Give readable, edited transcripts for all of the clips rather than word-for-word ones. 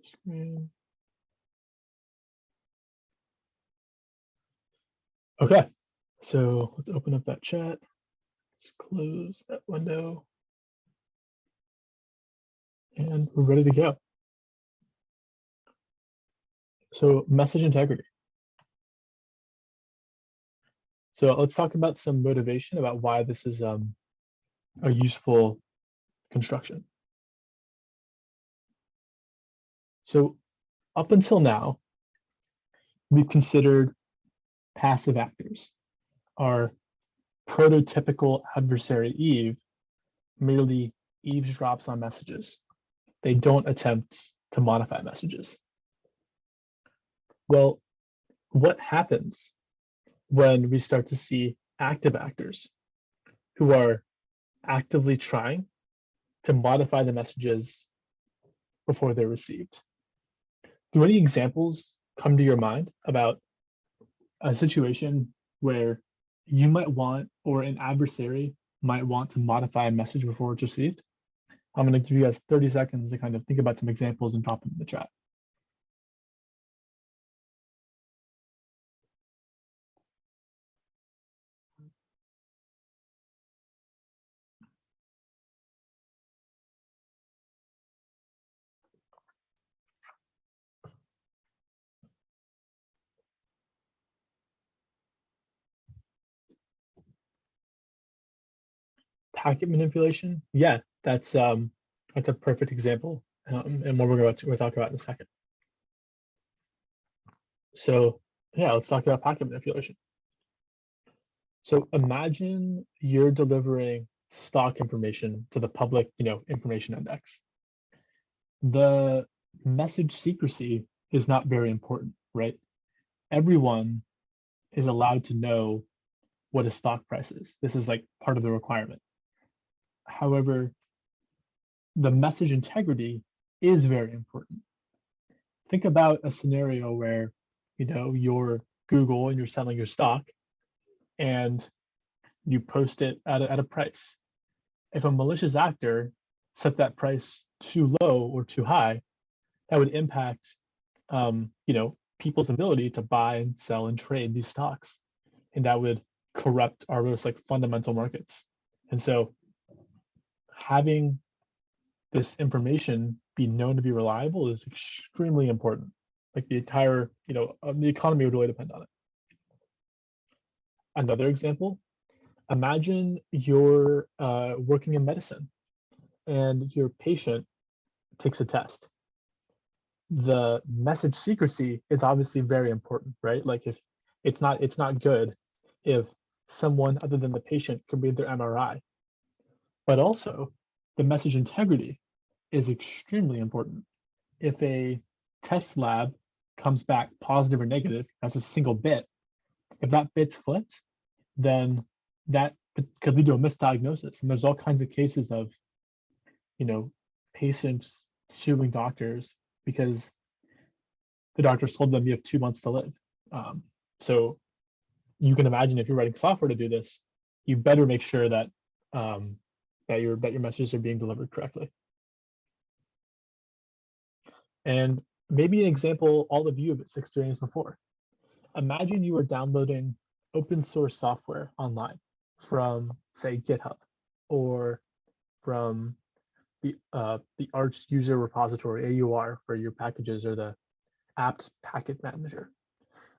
Screen. Okay, so let's open up that chat. Let's close that window. And we're ready to go. So message integrity. So let's talk about some motivation about why this is a useful construction. So up until now, we've considered passive actors. Our prototypical adversary Eve merely eavesdrops on messages. They don't attempt to modify messages. Well, what happens when we start to see active actors who are actively trying to modify the messages before they're received? Do any examples come to your mind about a situation where you might want, or an adversary might want to modify a message before it's received? I'm going to give you guys 30 seconds to kind of think about some examples and drop them in the chat. Packet manipulation, yeah, that's a perfect example, and what we're talk about in a second. So yeah, let's talk about packet manipulation. So imagine you're delivering stock information to the public, information index. The message secrecy is not very important, right? Everyone is allowed to know what a stock price is. This is like part of the requirement. However, the message integrity is very important. Think about a scenario where, you're Google and you're selling your stock and you post it at a price. If a malicious actor set that price too low or too high, that would impact, people's ability to buy and sell and trade these stocks. And that would corrupt our most fundamental markets. And so having this information be known to be reliable is extremely important. Like the entire, the economy would really depend on it. Another example, imagine you're working in medicine and your patient takes a test. The message secrecy is obviously very important, right? Like if it's not good if someone other than the patient can read their MRI, but also the message integrity is extremely important. If a test lab comes back positive or negative, that's a single bit. If that bit's flipped, then that could lead to a misdiagnosis. And there's all kinds of cases of, patients suing doctors because the doctors told them you have 2 months to live. So you can imagine if you're writing software to do this, you better make sure that that your messages are being delivered correctly. And maybe an example all of you have experienced before. Imagine you are downloading open source software online from, say, GitHub or from the Arch user repository, AUR, for your packages, or the apt packet manager.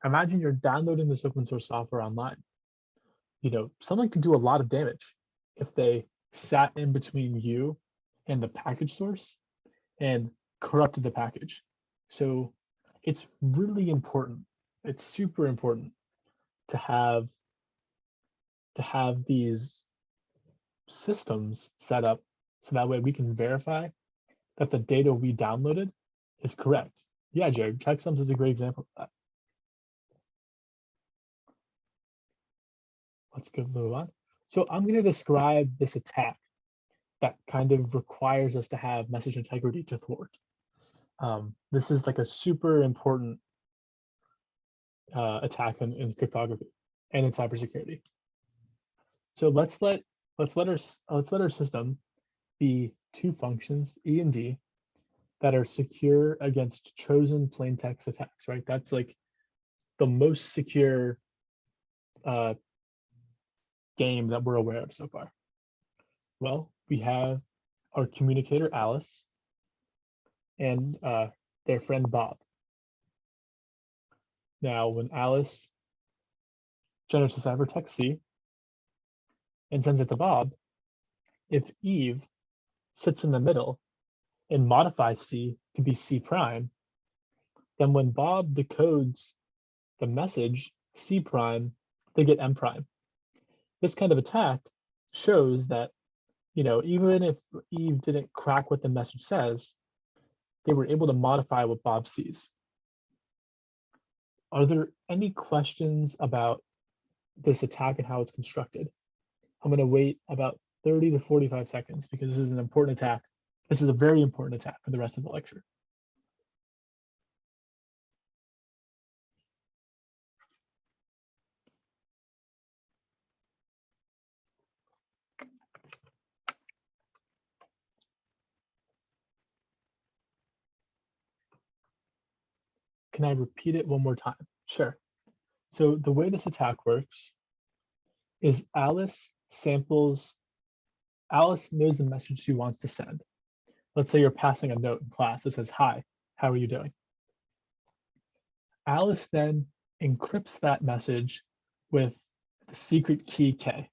Imagine you're downloading this open source software online. Someone could do a lot of damage if they sat in between you and the package source and corrupted the package. So it's really important. It's super important to have these systems set up so that way we can verify that the data we downloaded is correct. Yeah, Jared, checksums is a great example of that. Let's go move on. So I'm going to describe this attack that kind of requires us to have message integrity to thwart. This is like a super important attack in cryptography and in cybersecurity. So let's let our system be two functions, E and D, that are secure against chosen plain text attacks, right? That's like the most secure game that we're aware of so far. Well, we have our communicator Alice and their friend Bob. Now, when Alice generates a ciphertext C and sends it to Bob, if Eve sits in the middle and modifies C to be C prime, then when Bob decodes the message C prime, they get M prime. This kind of attack shows that, even if Eve didn't crack what the message says, they were able to modify what Bob sees. Are there any questions about this attack and how it's constructed? I'm going to wait about 30 to 45 seconds because this is an important attack. This is a very important attack for the rest of the lecture. Can I repeat it one more time? Sure. So the way this attack works is Alice knows the message she wants to send. Let's say you're passing a note in class that says, "Hi, how are you doing?" Alice then encrypts that message with the secret key K.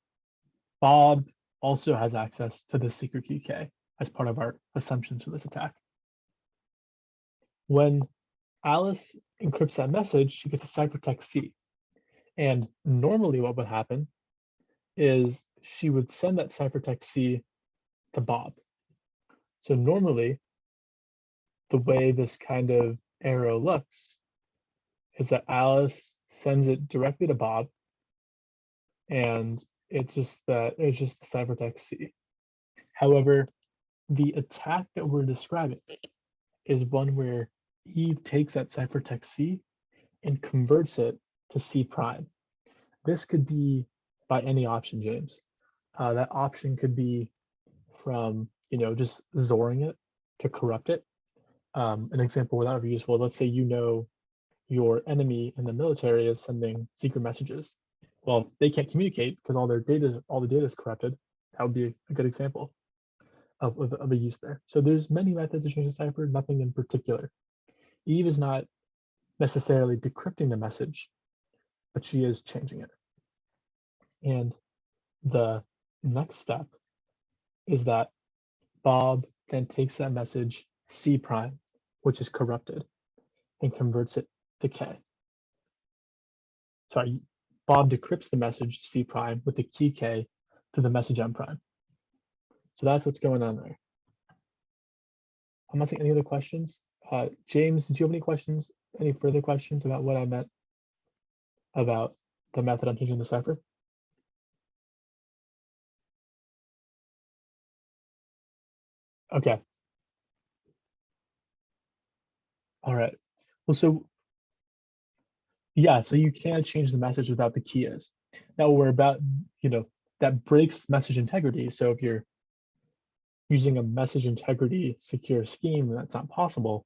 Bob also has access to the secret key K as part of our assumptions for this attack. When Alice encrypts that message, she gets a ciphertext C. And normally what would happen is she would send that ciphertext C to Bob. So normally, the way this kind of arrow looks is that Alice sends it directly to Bob, and it's just the ciphertext C. However, the attack that we're describing is one where Eve takes that ciphertext C and converts it to C prime. This could be by any option, James. That option could be from, just Zoring it to corrupt it. An example where that would be useful, let's say your enemy in the military is sending secret messages. Well, they can't communicate because all the data is corrupted. That would be a good example of a use there. So there's many methods to change the cipher, nothing in particular. Eve is not necessarily decrypting the message, but she is changing it. And the next step is that Bob then takes that message C prime, which is corrupted, and converts it to K. Sorry, Bob decrypts the message C prime with the key K to the message M prime. So that's what's going on there. I'm not seeing any other questions. James, did you have any questions? Any further questions about what I meant about the method I'm changing the cipher? Okay. All right. Well, so yeah, so you can't change the message without the key is. Now we're about, that breaks message integrity. So if you're using a message integrity secure scheme, that's not possible.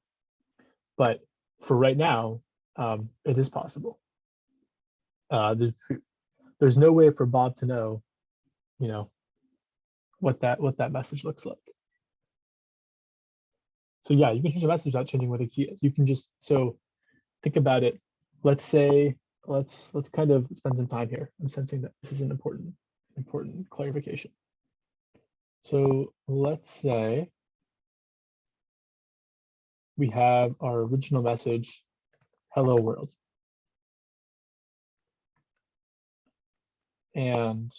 But for right now, it is possible. There's no way for Bob to know, what that message looks like. So yeah, you can change a message without changing what the key is. You can just, so think about it. Let's say, let's kind of spend some time here. I'm sensing that this is an important clarification. So let's say we have our original message, hello world. And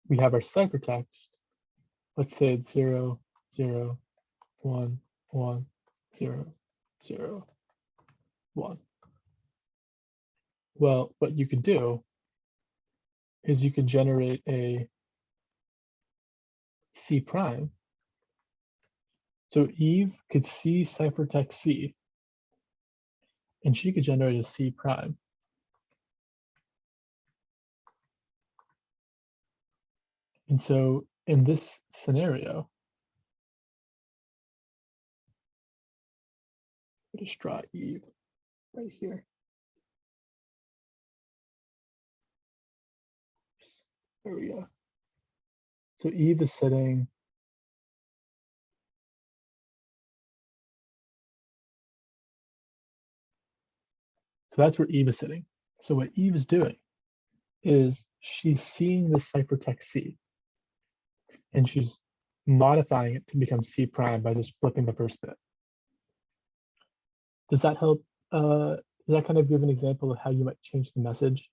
we have our ciphertext. Let's say it's 0, 0, 1, 1, 0, 0, 1. Well, what you could do is you could generate a C prime. So Eve could see ciphertext C, and she could generate a C prime. And so in this scenario, Just draw Eve right here. There we go. So Eve is sitting. So that's where Eve is sitting. So what Eve is doing is she's seeing this ciphertext C, and she's modifying it to become C prime by just flipping the first bit. Does that help? Does that kind of give an example of how you might change the message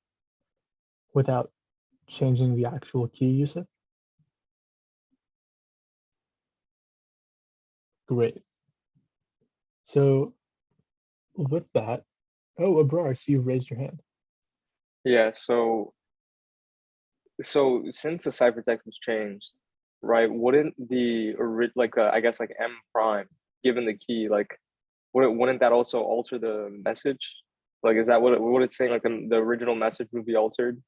without changing the actual key usage? Great. So with that, oh, Abrar, I see you've raised your hand. Yeah, so since the ciphertext was changed, right, wouldn't the I guess like M prime, given the key, like wouldn't that also alter the message? Like, is that what it's saying? Like the original message would be altered?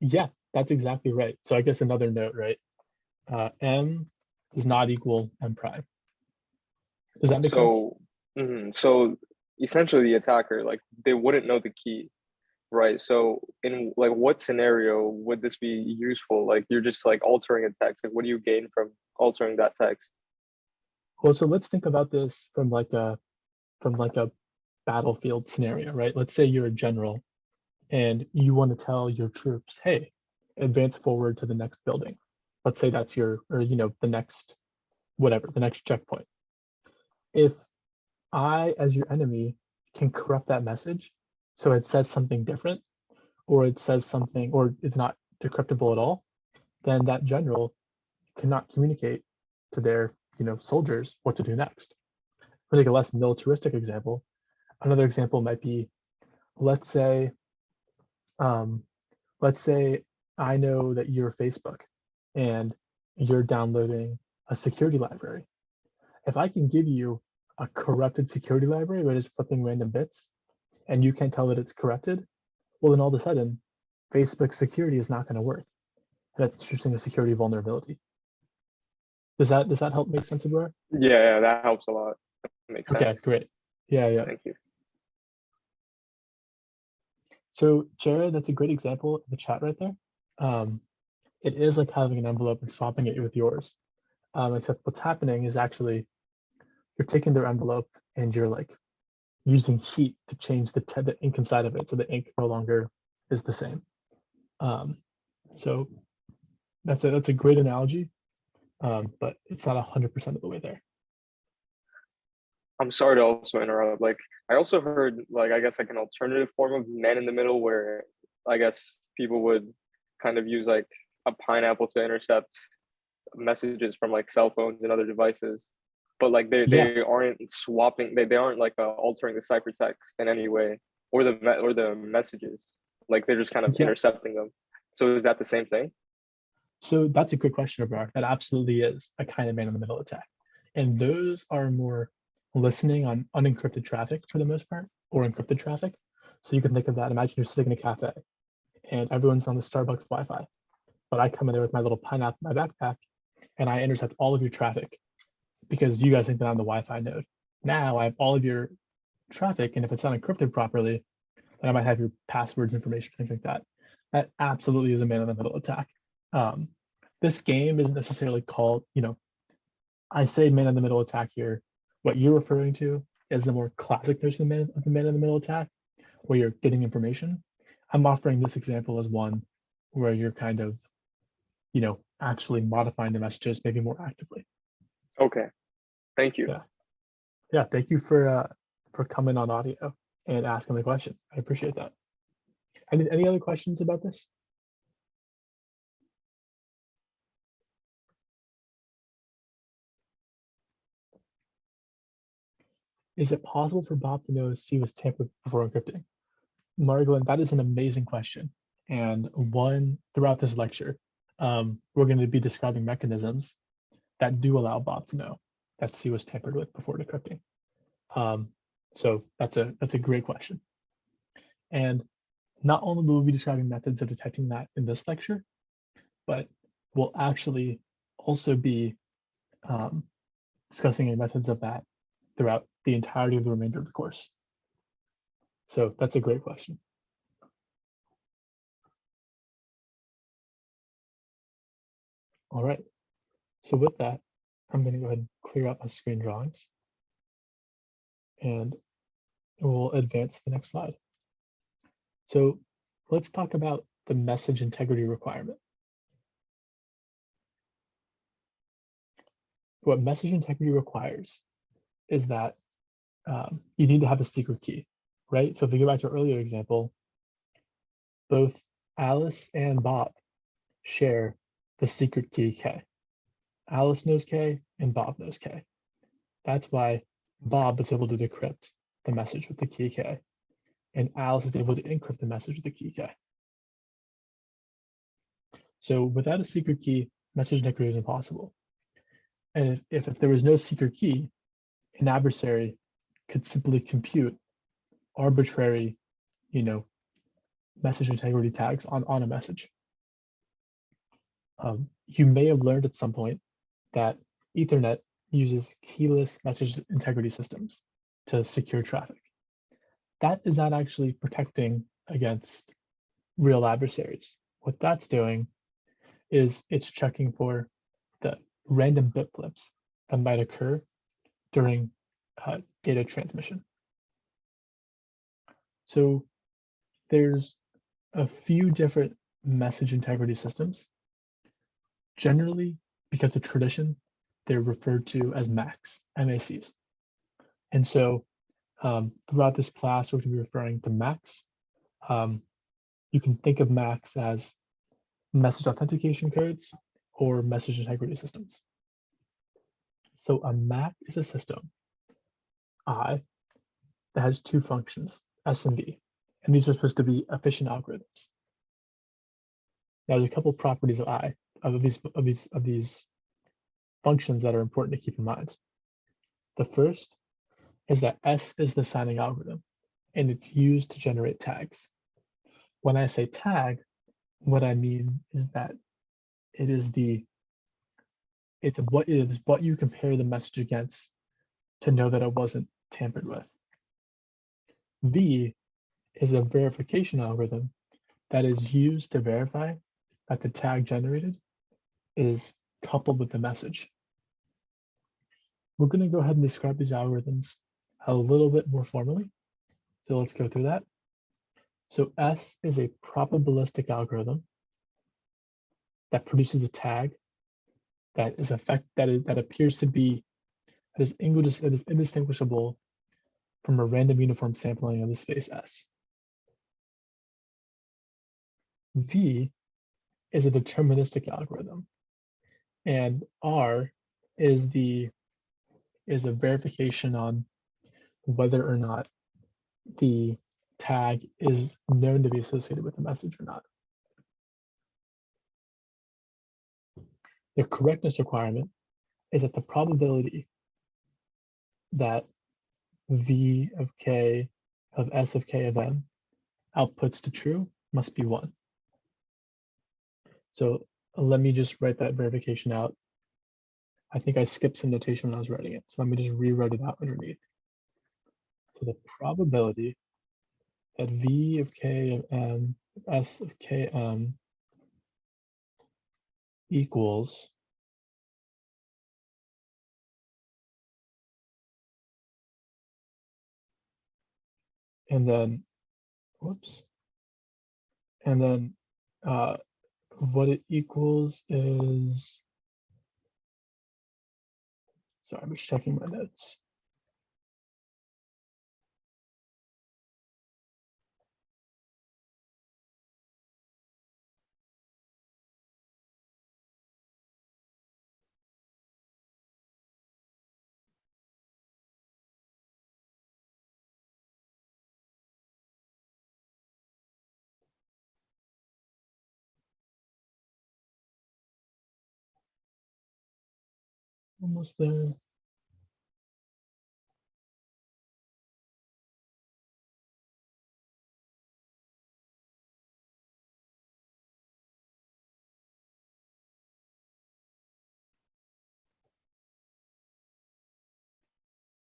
Yeah, that's exactly right. So I guess another note, right? M does not equal M prime. Does that make sense? So essentially the attacker, like they wouldn't know the key, right? So in like what scenario would this be useful? Like you're just like altering a text. Like what do you gain from altering that text? Well, so let's think about this from like a battlefield scenario, right? Let's say you're a general and you want to tell your troops, hey, advance forward to the next building. Let's say that's your, or the next, whatever, the next checkpoint. If I, as your enemy, can corrupt that message so it says something different, or it says something, or it's not decryptable at all, then that general cannot communicate to their soldiers what to do next. For like a less militaristic example, another example might be, let's say um, let's say I know that you're Facebook and you're downloading a security library. If I can give you a corrupted security library by just flipping random bits and you can't tell that it's corrupted, well, then all of a sudden, Facebook security is not going to work. And that's introducing a security vulnerability. Does that help make sense, Abrar? Yeah, that helps a lot. That makes Okay, sense. great. Yeah. Thank you. So Jared, that's a great example of the chat right there. It is like having an envelope and swapping it with yours. Except what's happening is actually you're taking their envelope and you're like using heat to change the ink inside of it, so the ink no longer is the same. So that's a great analogy, but it's not 100% of the way there. I'm sorry to also interrupt. Like I also heard like I guess like an alternative form of man in the middle where I guess people would kind of use like a pineapple to intercept messages from like cell phones and other devices. But like Yeah, they aren't swapping they aren't like altering the ciphertext in any way or the messages. Like they're just kind of yeah. intercepting them. So is that the same thing? So that's a good question, Abrar. That absolutely is a kind of man in the middle attack. And those are more listening on unencrypted traffic for the most part, or encrypted traffic. So you can think of that. Imagine you're sitting in a cafe and everyone's on the Starbucks Wi-Fi, but I come in there with my little pineapple in my backpack and I intercept all of your traffic because you guys think that I'm the Wi-Fi node. Now I have all of your traffic, and if it's not encrypted properly, then I might have your passwords, information, things like that. That absolutely is a man in the middle attack. Um, this game isn't necessarily called, I say man in the middle attack here. What you're referring to is the more classic notion of the man in the middle attack, where you're getting information. I'm offering this example as one where you're kind of, actually modifying the messages maybe more actively. Okay. Thank you. Yeah. Yeah. Thank you for coming on audio and asking the question. I appreciate that. Any other questions about this? Is it possible for Bob to know C was tampered before encrypting? Margolin, that is an amazing question. And one throughout this lecture, we're going to be describing mechanisms that do allow Bob to know that C was tampered with before decrypting. So that's a great question. And not only will we be describing methods of detecting that in this lecture, but we'll actually also be discussing methods of that throughout the entirety of the remainder of the course? So that's a great question. All right, so with that, I'm going to go ahead and clear out my screen drawings, and we'll advance to the next slide. So let's talk about the message integrity requirement. What message integrity requires is that you need to have a secret key, right? So if we go back to our earlier example, both Alice and Bob share the secret key K. Alice knows K and Bob knows K. That's why Bob is able to decrypt the message with the key K, and Alice is able to encrypt the message with the key K. So without a secret key, message integrity is impossible. And if there was no secret key, an adversary could simply compute arbitrary, message integrity tags on a message. You may have learned at some point that Ethernet uses keyless message integrity systems to secure traffic. That is not actually protecting against real adversaries. What that's doing is it's checking for the random bit flips that might occur during data transmission. So there's a few different message integrity systems. Generally, because of tradition, they're referred to as MACs, MACs. And so throughout this class, we're going to be referring to MACs. You can think of MACs as message authentication codes or message integrity systems. So a MAC is a system, I, that has two functions, S and V, and these are supposed to be efficient algorithms. Now, there's a couple properties of I, of these functions that are important to keep in mind. The first is that S is the signing algorithm, and it's used to generate tags. When I say tag, what I mean is that it's what you compare the message against to know that it wasn't tampered with. V is a verification algorithm that is used to verify that the tag generated is coupled with the message. We're going to go ahead and describe these algorithms a little bit more formally. So let's go through that. So S is a probabilistic algorithm that produces a tag that is appears to be that is indistinguishable from a random uniform sampling of the space S. V is a deterministic algorithm, and R is a verification on whether or not the tag is known to be associated with the message or not. The correctness requirement is that the probability that V of K of S of K of M outputs to true must be 1. So let me just write that verification out. I think I skipped some notation when I was writing it, so let me just rewrite it out underneath. So the probability that V of K of M, S of Km equals and then, whoops, and then what it equals is, sorry, I'm just checking my notes. Almost there.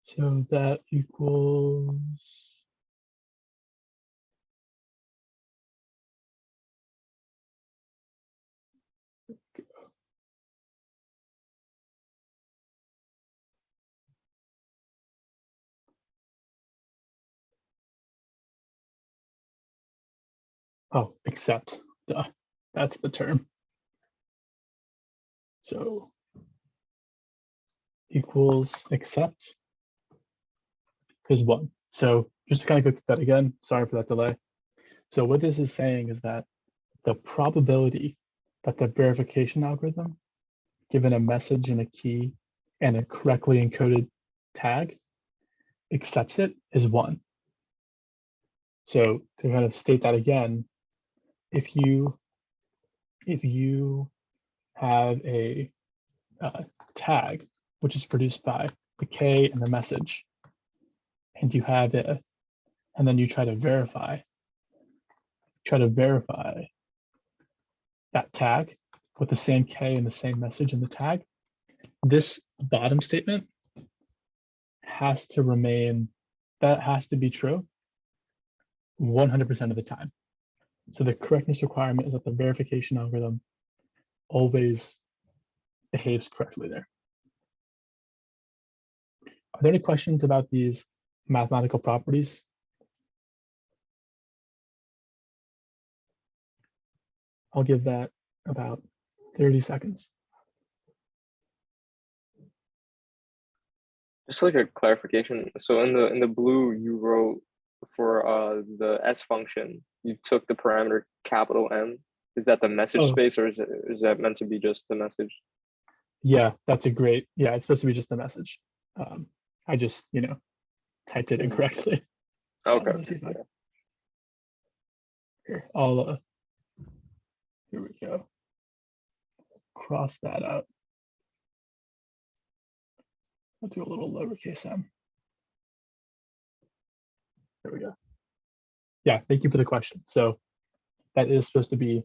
So that equals, oh, except, duh, that's the term. So equals except is 1. So just to kind of go through that again, sorry for that delay. So what this is saying is that the probability that the verification algorithm, given a message and a key and a correctly encoded tag, accepts it is 1. So to kind of state that again, if you have a tag which is produced by the K and the message, and you have it, and then you try to verify that tag with the same K and the same message in the tag, this bottom statement has to remain, that has to be true 100% of the time. So the correctness requirement is that the verification algorithm always behaves correctly there. Are there any questions about these mathematical properties? I'll give that about 30 seconds. Just like a clarification. So in the blue, you wrote for the S function, you took the parameter capital M. Is that the message Oh. space, or is that meant to be just the message? Yeah, that's a great, yeah, it's supposed to be just a message. I just, typed it incorrectly. Okay. Let's see if Yeah. here, here we go. Cross that out. I'll do a little lowercase m. There we go. Yeah, thank you for the question. So that is supposed to be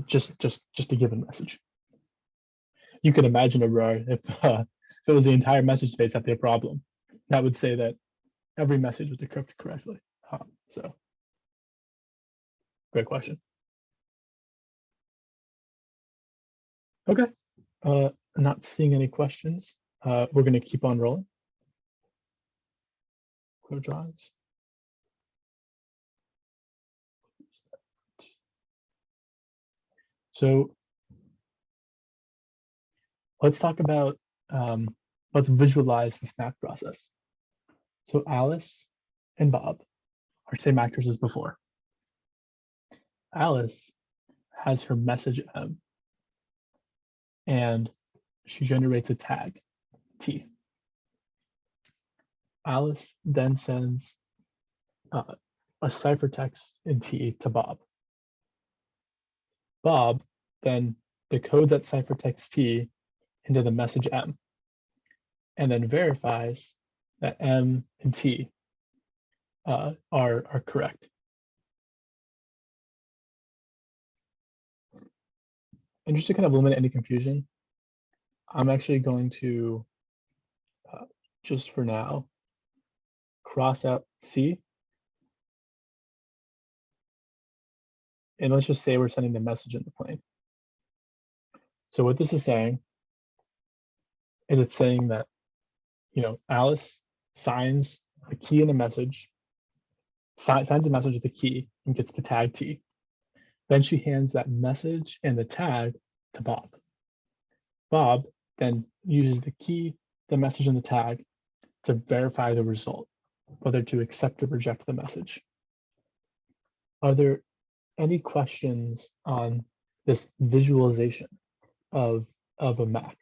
just a given message. You could imagine, Aurora, if it was the entire message space, that'd be a problem. That would say that every message was decrypted correctly. So, great question. Okay, not seeing any questions. We're going to keep on rolling. Clear drawings. So let's talk about, let's visualize this math process. So Alice and Bob are same actors as before. Alice has her message M, and she generates a tag T. Alice then sends a ciphertext in T to Bob. Bob then decodes that ciphertext T into the message M, and then verifies that M and T are correct. And just to kind of eliminate any confusion, I'm actually going to, just for now, cross out C. And let's just say we're sending the message in the plane. So what this is saying is it's saying that, Alice signs the key in the message, signs the message with the key and gets the tag T. Then she hands that message and the tag to Bob. Bob then uses the key, the message, and the tag to verify the result, whether to accept or reject the message. Are there any questions on this visualization of a Mac?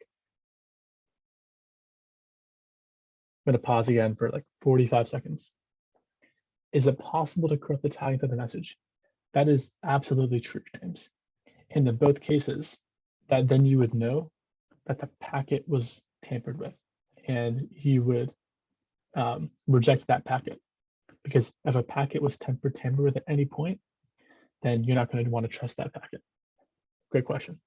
I'm going to pause again for like 45 seconds. Is it possible to corrupt the tag to the message? That is absolutely true, James. And in both cases, that then you would know that the packet was tampered with, and you would reject that packet. Because if a packet was tampered with at any point, then you're not going to want to trust that packet. Great question.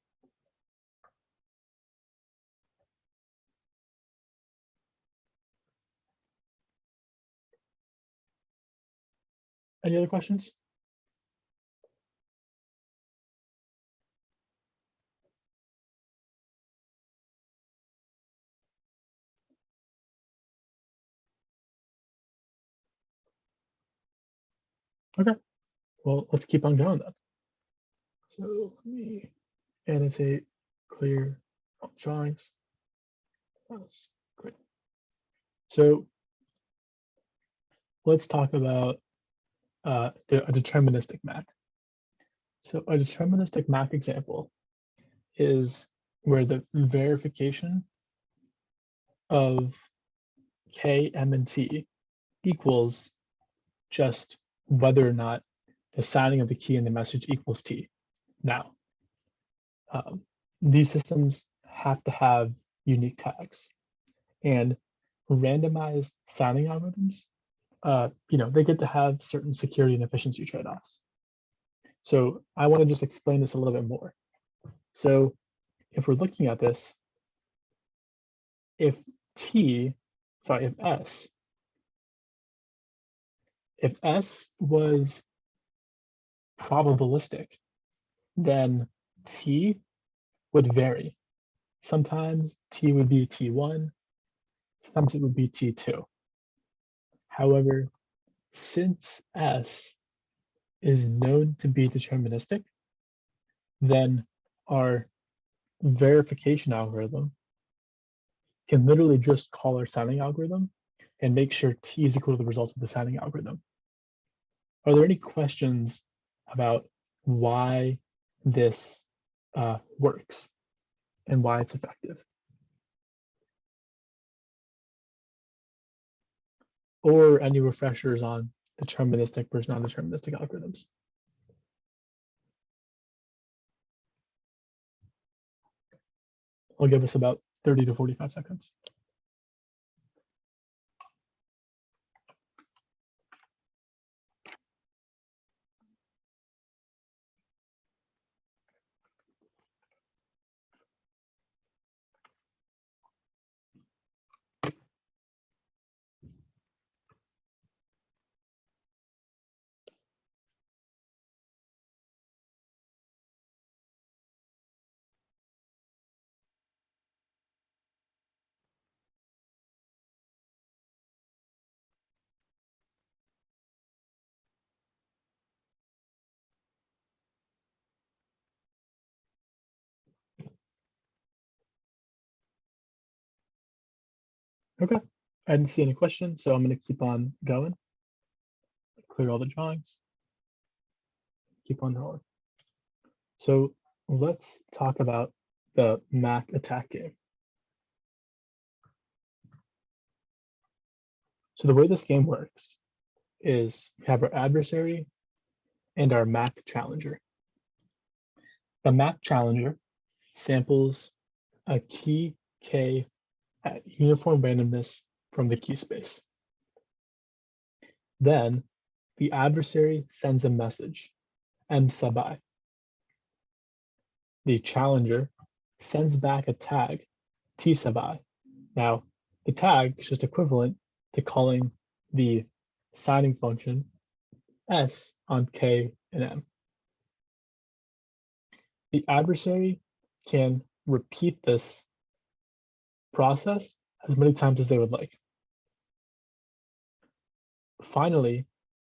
Any other questions? Okay, well, let's keep on going then. So let me annotate clear drawings. That's great. So let's talk about a deterministic MAC. So a deterministic MAC example is where the verification of K, M, and T equals just whether or not the signing of the key in the message equals T. Now, these systems have to have unique tags, and randomized signing algorithms, they get to have certain security and efficiency trade-offs. So I want to just explain this a little bit more. So if we're looking at this, if S was probabilistic, then T would vary. Sometimes T would be T1, sometimes it would be T2. However, since S is known to be deterministic, then our verification algorithm can literally just call our signing algorithm and make sure T is equal to the result of the signing algorithm. Are there any questions about why this works and why it's effective? Or any refreshers on deterministic versus non-deterministic algorithms? I'll give us about 30 to 45 seconds. Okay, I didn't see any questions, so I'm going to keep on going. Clear all the drawings. Keep on going. So let's talk about the MAC attack game. So the way this game works is we have our adversary and our MAC challenger. The MAC challenger samples a key K at uniform randomness from the key space. Then the adversary sends a message, M sub I. The challenger sends back a tag, T sub I. Now, the tag is just equivalent to calling the signing function S on K and M. The adversary can repeat this process as many times as they would like. Finally,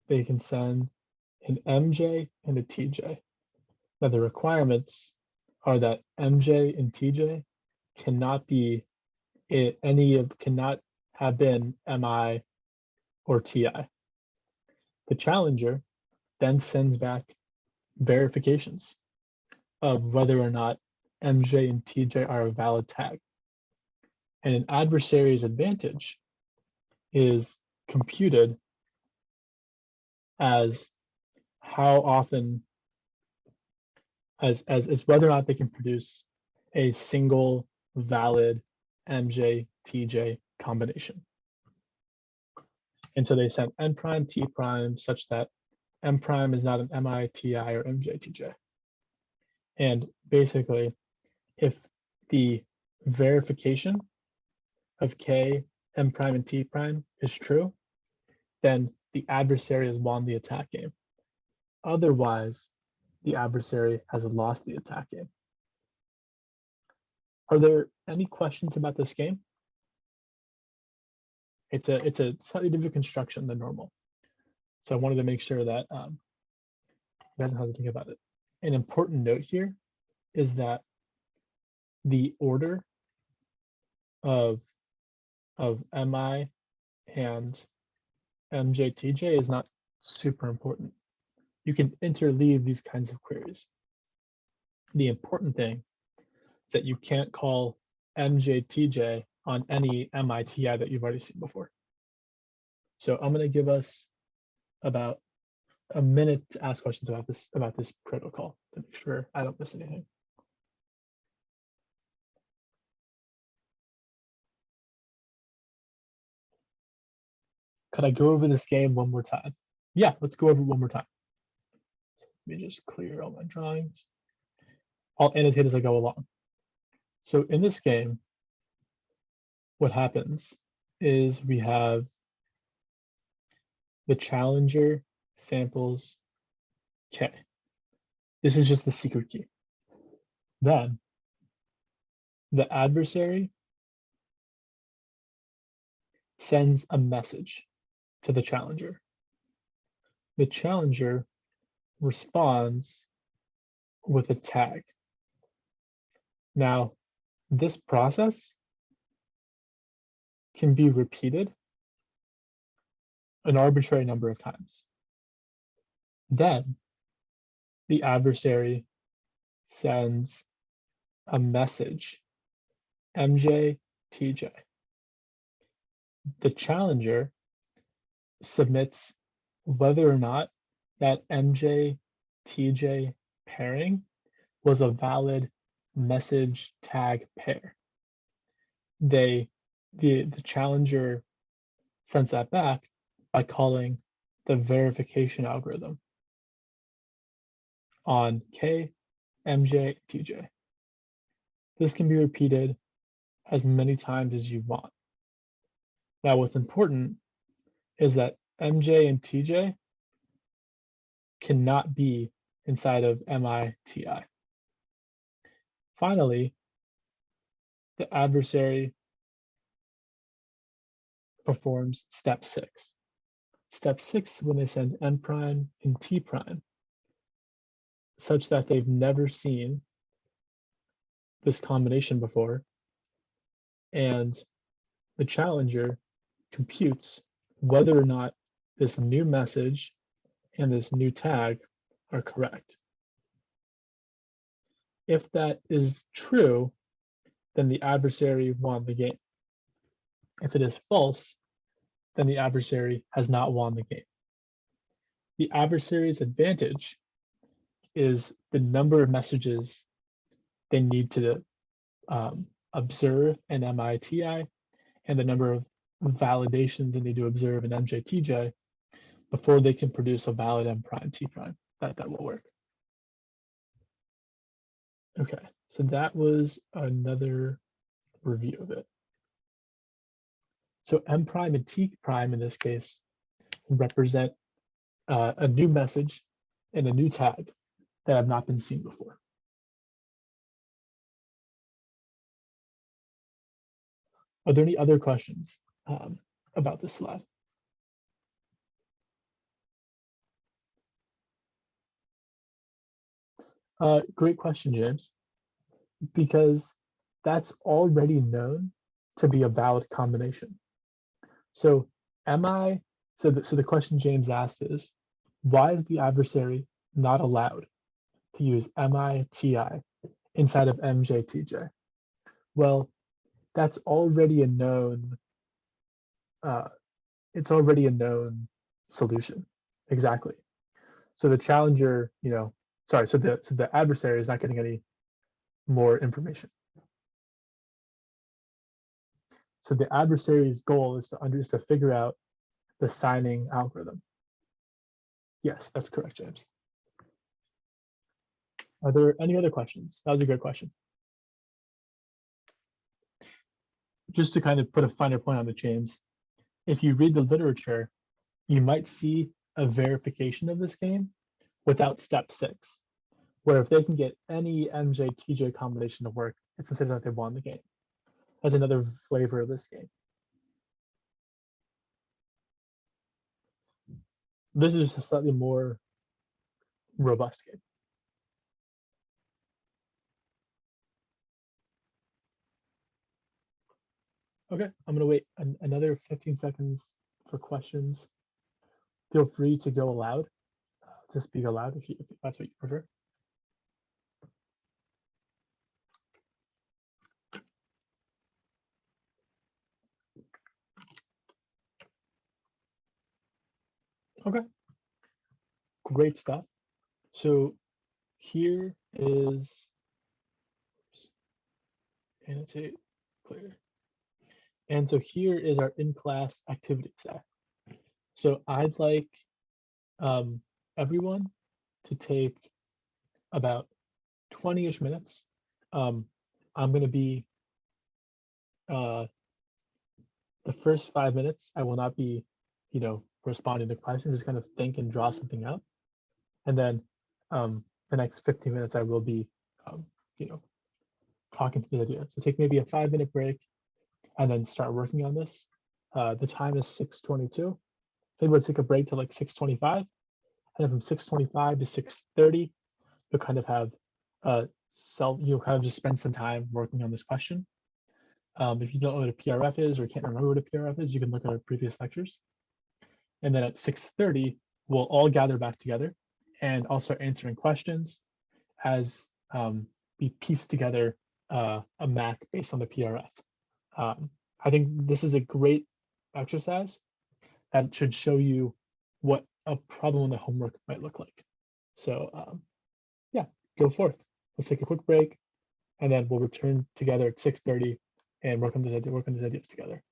they can send an MJ and a TJ. Now the requirements are that MJ and TJ cannot be cannot have been MI or TI. The challenger then sends back verifications of whether or not MJ and TJ are a valid tag. And an adversary's advantage is computed as how often, as whether or not they can produce a single valid MJ TJ combination. And so they send N prime T prime such that M prime is not an MI TI or MJ TJ. And basically, if the verification of K, M prime, and T prime is true, then the adversary has won the attack game. Otherwise, the adversary has lost the attack game. Are there any questions about this game? It's a slightly different construction than normal. So I wanted to make sure that you guys know how to think about it. An important note here is that the order of MI and MJTJ is not super important. You can interleave these kinds of queries. The important thing is that you can't call MJTJ on any MITI that you've already seen before. So I'm going to give us about a minute to ask questions about this protocol to make sure I don't miss anything. Could I go over this game one more time? Yeah, let's go over it one more time. Let me just clear all my drawings. I'll annotate as I go along. So in this game, what happens is we have the challenger samples K. This is just the secret key. Then the adversary sends a message to the challenger. The challenger responds with a tag. Now, this process can be repeated an arbitrary number of times. Then the adversary sends a message, MJ, TJ. The challenger submits whether or not that MJ, TJ pairing was a valid message tag pair. The challenger sends that back by calling the verification algorithm on K, MJ, TJ. This can be repeated as many times as you want. Now, what's important is that MJ and TJ cannot be inside of MITI. Finally, the adversary performs step 6. Step 6, when they send N prime and T prime, such that they've never seen this combination before, and the challenger computes whether or not this new message and this new tag are correct. If that is true, then the adversary won the game. If it is false, then the adversary has not won the game. The adversary's advantage is the number of messages they need to observe in MITI and the number of validations they need to observe in MJTJ before they can produce a valid M prime T prime. That will work. Okay, so that was another review of it. So M prime and T prime in this case represent a new message and a new tag that have not been seen before. Are there any other questions about this slide? Great question, James, because that's already known to be a valid combination. So the question James asked is, why is the adversary not allowed to use MITI inside of MJTJ? Well, that's already a known, it's already a known solution. Exactly. So the challenger, so the adversary is not getting any more information. So the adversary's goal is to figure out the signing algorithm. Yes, that's correct, James. Are there any other questions? That was a good question. Just to kind of put a finer point on it, James, if you read the literature, you might see a verification of this game without step 6, where if they can get any MJ-TJ combination to work, it's considered that they won the game. That's another flavor of this game. This is a slightly more robust game. Okay, I'm gonna wait another 15 seconds for questions. Feel free to go aloud, to speak aloud if that's what you prefer. Okay, great stuff. So here is, annotate, clear. And so here is our in-class activity set. So I'd like everyone to take about 20-ish minutes. I'm going to be, the first 5 minutes, I will not be, responding to questions, just kind of think and draw something out. And then the next 15 minutes, I will be, you know, talking through the idea. So take maybe a 5-minute break and then start working on this. The time is 6:22. Maybe we'll take a break to like 6:25. And then from 6:25 to 6:30, you'll kind of have you'll kind of just spend some time working on this question. If you don't know what a PRF is or can't remember what a PRF is, you can look at our previous lectures. And then at 6:30, we'll all gather back together and I'll start answering questions as we piece together a MAC based on the PRF. I think this is a great exercise that should show you what a problem in the homework might look like. So yeah, go forth. Let's take a quick break and then we'll return together at 6:30 and work on these ideas together.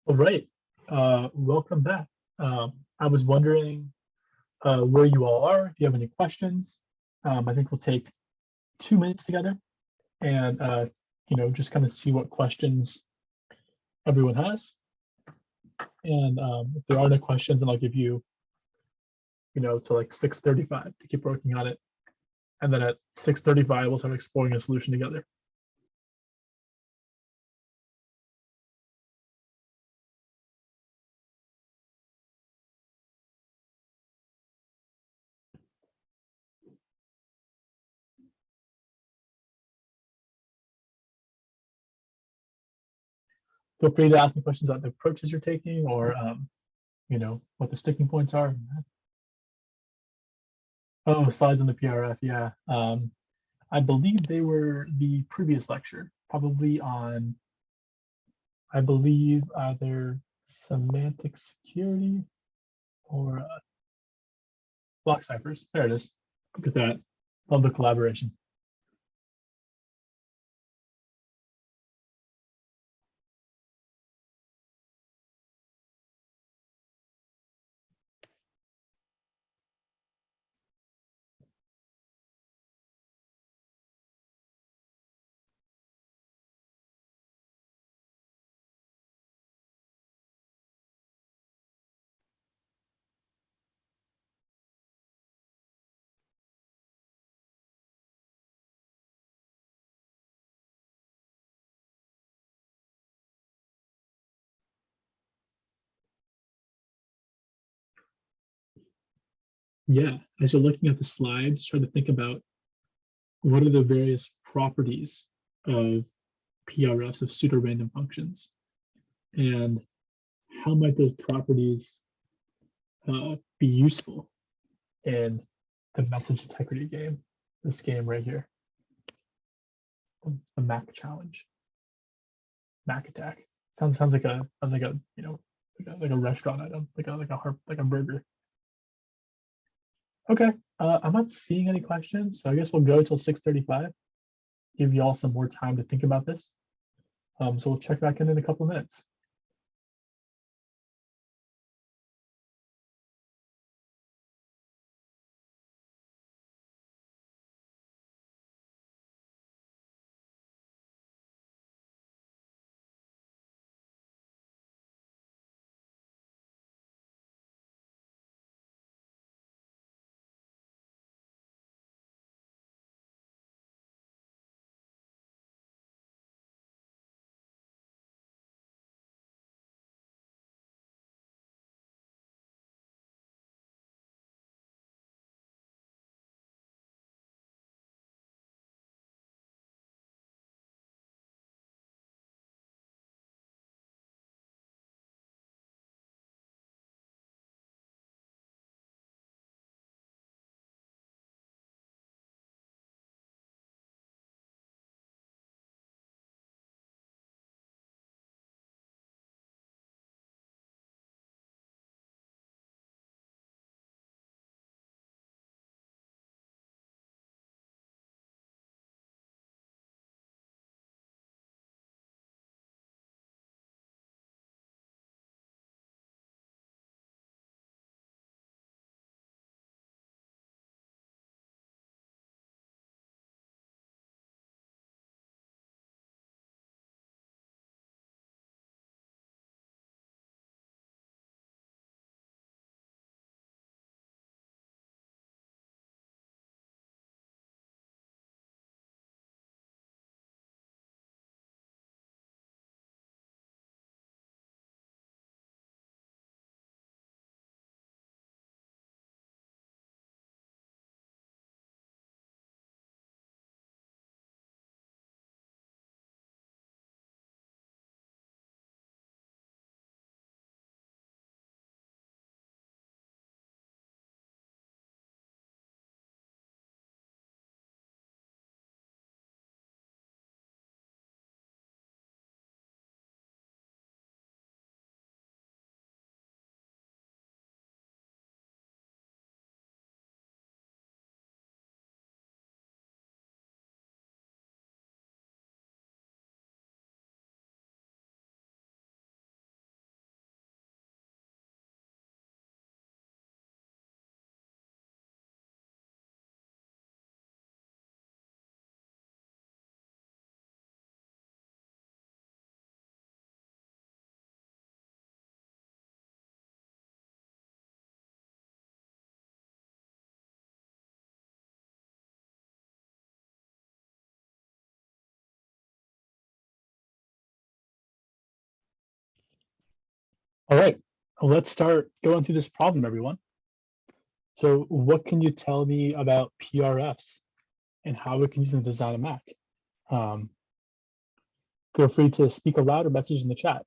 All right. Welcome back. I was wondering where you all are, if you have any questions. I think we'll take 2 minutes together and just kind of see what questions everyone has. And if there are no questions, then I'll give you, to like 6:35 to keep working on it. And then at 6:35, we'll start exploring a solution together. Feel free to ask me questions about the approaches you're taking or, what the sticking points are. Oh, slides on the PRF, yeah. I believe they were the previous lecture, probably on, I believe, either semantic security or block ciphers. There it is. Look at that. Love the collaboration. Yeah, as you're looking at the slides, try to think about what are the various properties of PRFs, of pseudo-random functions, and how might those properties be useful in the message integrity game, this game right here, the Mac challenge, Mac attack. Sounds like a like a restaurant item, like a burger. Okay, I'm not seeing any questions, so I guess we'll go till 6:35. Give you all some more time to think about this. So we'll check back in a couple of minutes. All right, let's start going through this problem, everyone. So what can you tell me about PRFs and how we can use them to design a Mac? Um, Feel free to speak aloud or message in the chat.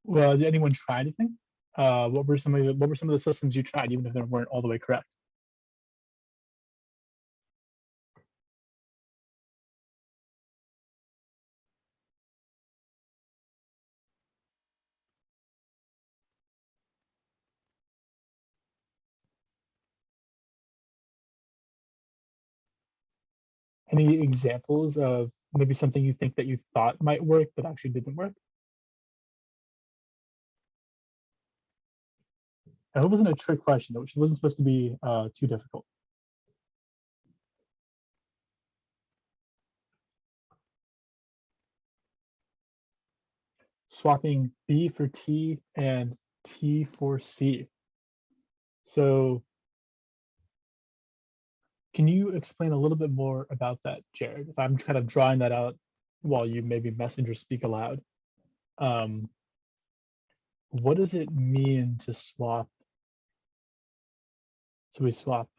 Well, did anyone try anything? What were some of the systems you tried, even if they weren't all the way correct? Any examples of maybe something you think that you thought might work but actually didn't work? I hope it wasn't a trick question, which wasn't supposed to be too difficult. Swapping B for T and T for C. So can you explain a little bit more about that, Jared? If I'm kind of drawing that out while you maybe message or speak aloud, what does it mean to swap? So we swap,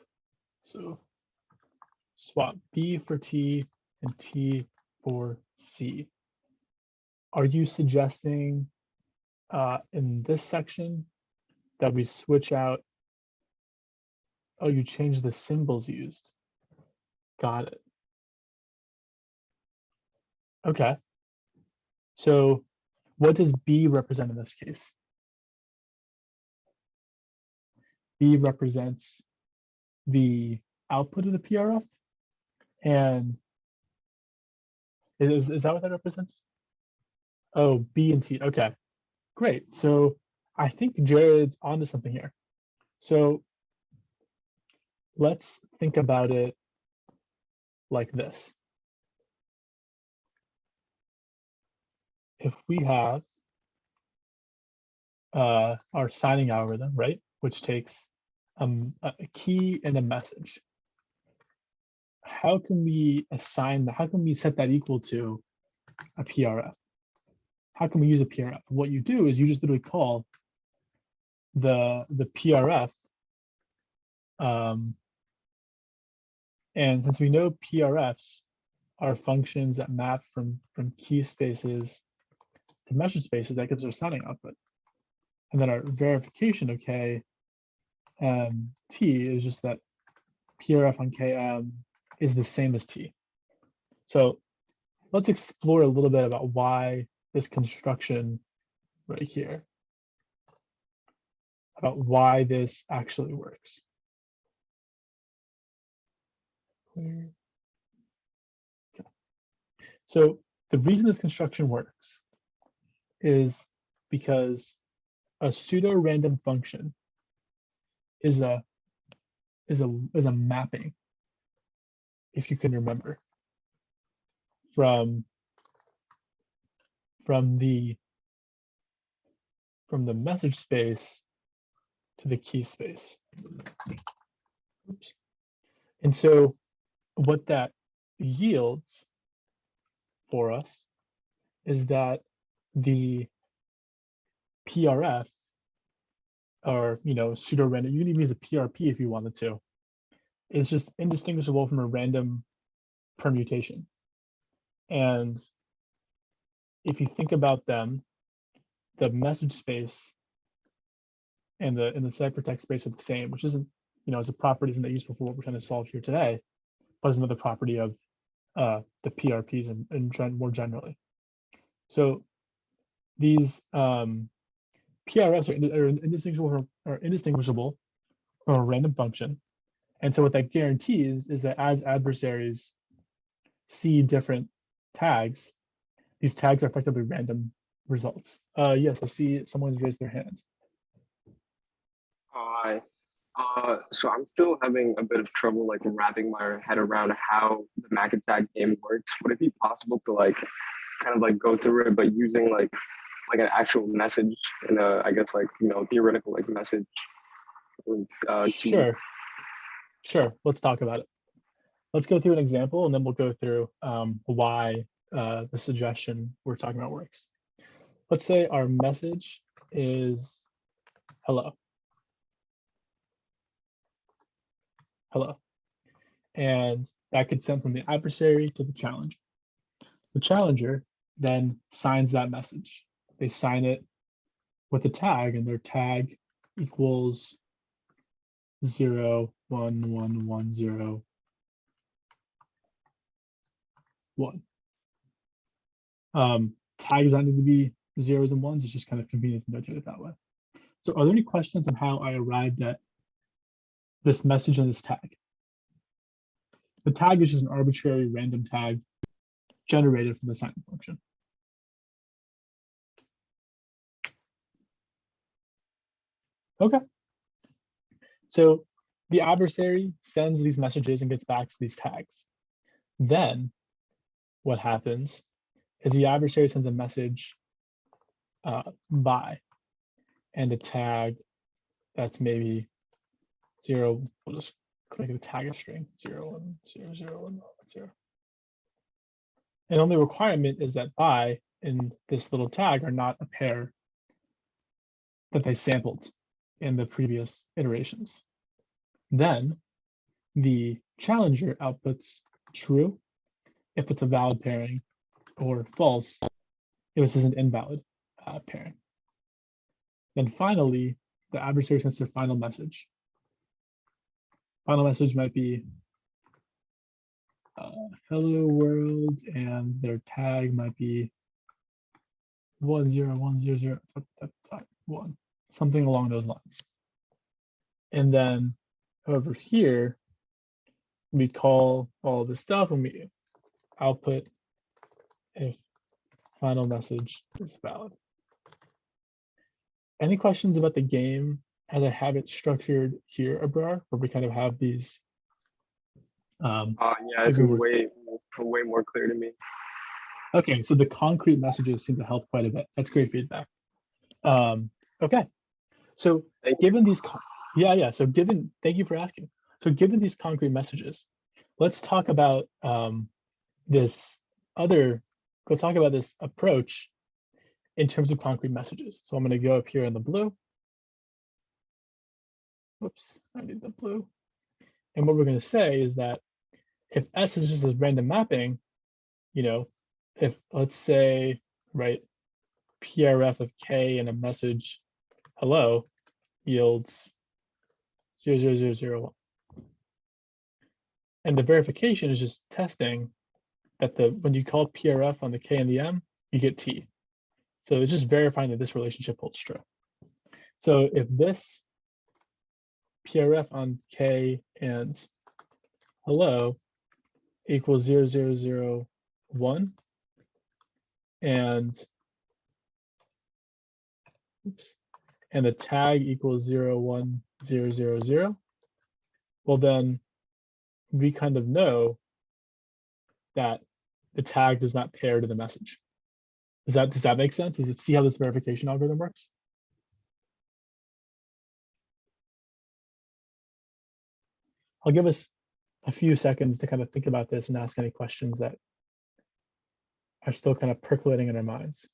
so swap B for T and T for C. Are you suggesting in this section that we switch out? Oh, you change the symbols used. Got it. Okay. So what does B represent in this case? B represents the output of the PRF. And is that what that represents? Oh, B and T. Okay, great. So I think Jared's onto something here. So let's think about it like this. If we have our signing algorithm, right, which takes a key and a message, how can we assign that? How can we set that equal to a PRF? How can we use a PRF? What you do is you just literally call the PRF, and since we know PRFs are functions that map from key spaces to message spaces, that gives our signing output. And then our verification of K T is just that PRF on KM is the same as T. So let's explore a little bit about why this construction right here, about why this actually works. Okay. So the reason this construction works is because a pseudo-random function is a mapping, if you can remember, from the message space to the key space. Oops. And so what that yields for us is that the PRF, or pseudo-random, you can even use a PRP if you wanted to, is just indistinguishable from a random permutation. And if you think about them, the message space and the ciphertext space are the same, which isn't, as a property isn't that useful for what we're trying to solve here today, but is another property of the PRPs and more generally. So these PRFs are indistinguishable from a random function. And so what that guarantees is that as adversaries see different tags, these tags are effectively random results. Yes, I see someone's raised their hand. Hi. So I'm still having a bit of trouble like wrapping my head around how the Mac attack game works. Would it be possible to like kind of like go through it, but using like like an actual message in a, I guess, like, theoretical like message key. Sure, sure. Let's talk about it. Let's go through an example, and then we'll go through why the suggestion we're talking about works. Let's say our message is hello. Hello. And that gets sent from the adversary to the challenger. The challenger then signs that message. They sign it with a tag, and their tag equals 0, 1, 1, 1, 0, 1. Tags don't need to be zeros and ones. It's just kind of convenient to notate it that way. So are there any questions on how I arrived at this message and this tag? The tag is just an arbitrary random tag generated from the sign function. Okay. So the adversary sends these messages and gets back to these tags. Then what happens is the adversary sends a message by and a tag that's maybe 0. We'll just make the tag a string 0, 1, 0, 0, 1, 0. And the only requirement is that by in this little tag are not a pair that they sampled in the previous iterations. Then the challenger outputs true if it's a valid pairing, or false if this is an invalid pairing. Then finally, the adversary sends their final message. Final message might be hello world, and their tag might be 1, 0, 1, 0, 0, 1, something along those lines. And then over here, we call all this stuff and we output if final message is valid. Any questions about the game as I have it structured here, Abrar, where we kind of have these? Yeah, it's maybe way more clear to me. Okay, so the concrete messages seem to help quite a bit. That's great feedback. Okay, so given these, so given, thank you for asking. So given these concrete messages, let's talk about this approach in terms of concrete messages. So I'm going to go up here in the blue. Whoops, I need the blue. And what we're going to say is that if S is just a random mapping, if let's say, right, PRF of K and a message hello yields 00001. And the verification is just testing that when you call PRF on the K and the M, you get T. So it's just verifying that this relationship holds true. So if this PRF on K and hello equals 0001 and the tag equals 01000, well then we kind of know that the tag does not pair to the message. Does that make sense? Does it see how this verification algorithm works? I'll give us a few seconds to kind of think about this and ask any questions that are still kind of percolating in our minds.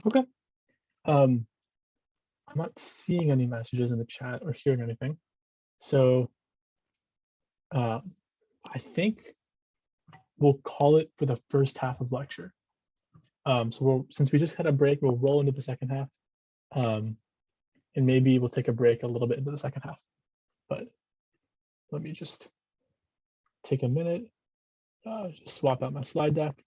Okay. I'm not seeing any messages in the chat or hearing anything. So I think we'll call it for the first half of lecture. So since we just had a break, we'll roll into the second half. And maybe we'll take a break a little bit into the second half. But let me just take a minute, just swap out my slide deck.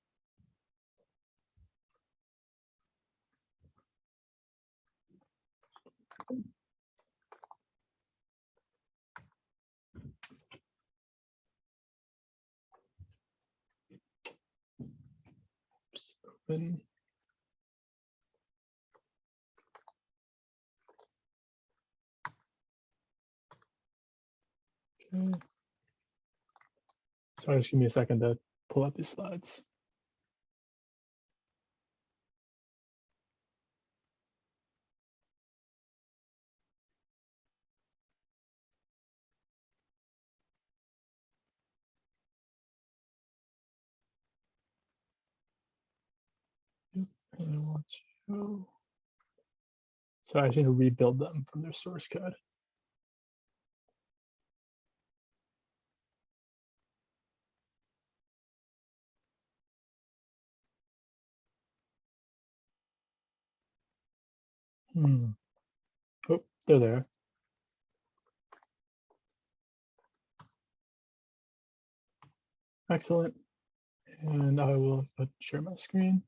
open. Okay. Sorry, just give me a second to pull up these slides. And I want to, so I just need to rebuild them from their source code. Oh, they're there. Excellent. And I will share my screen.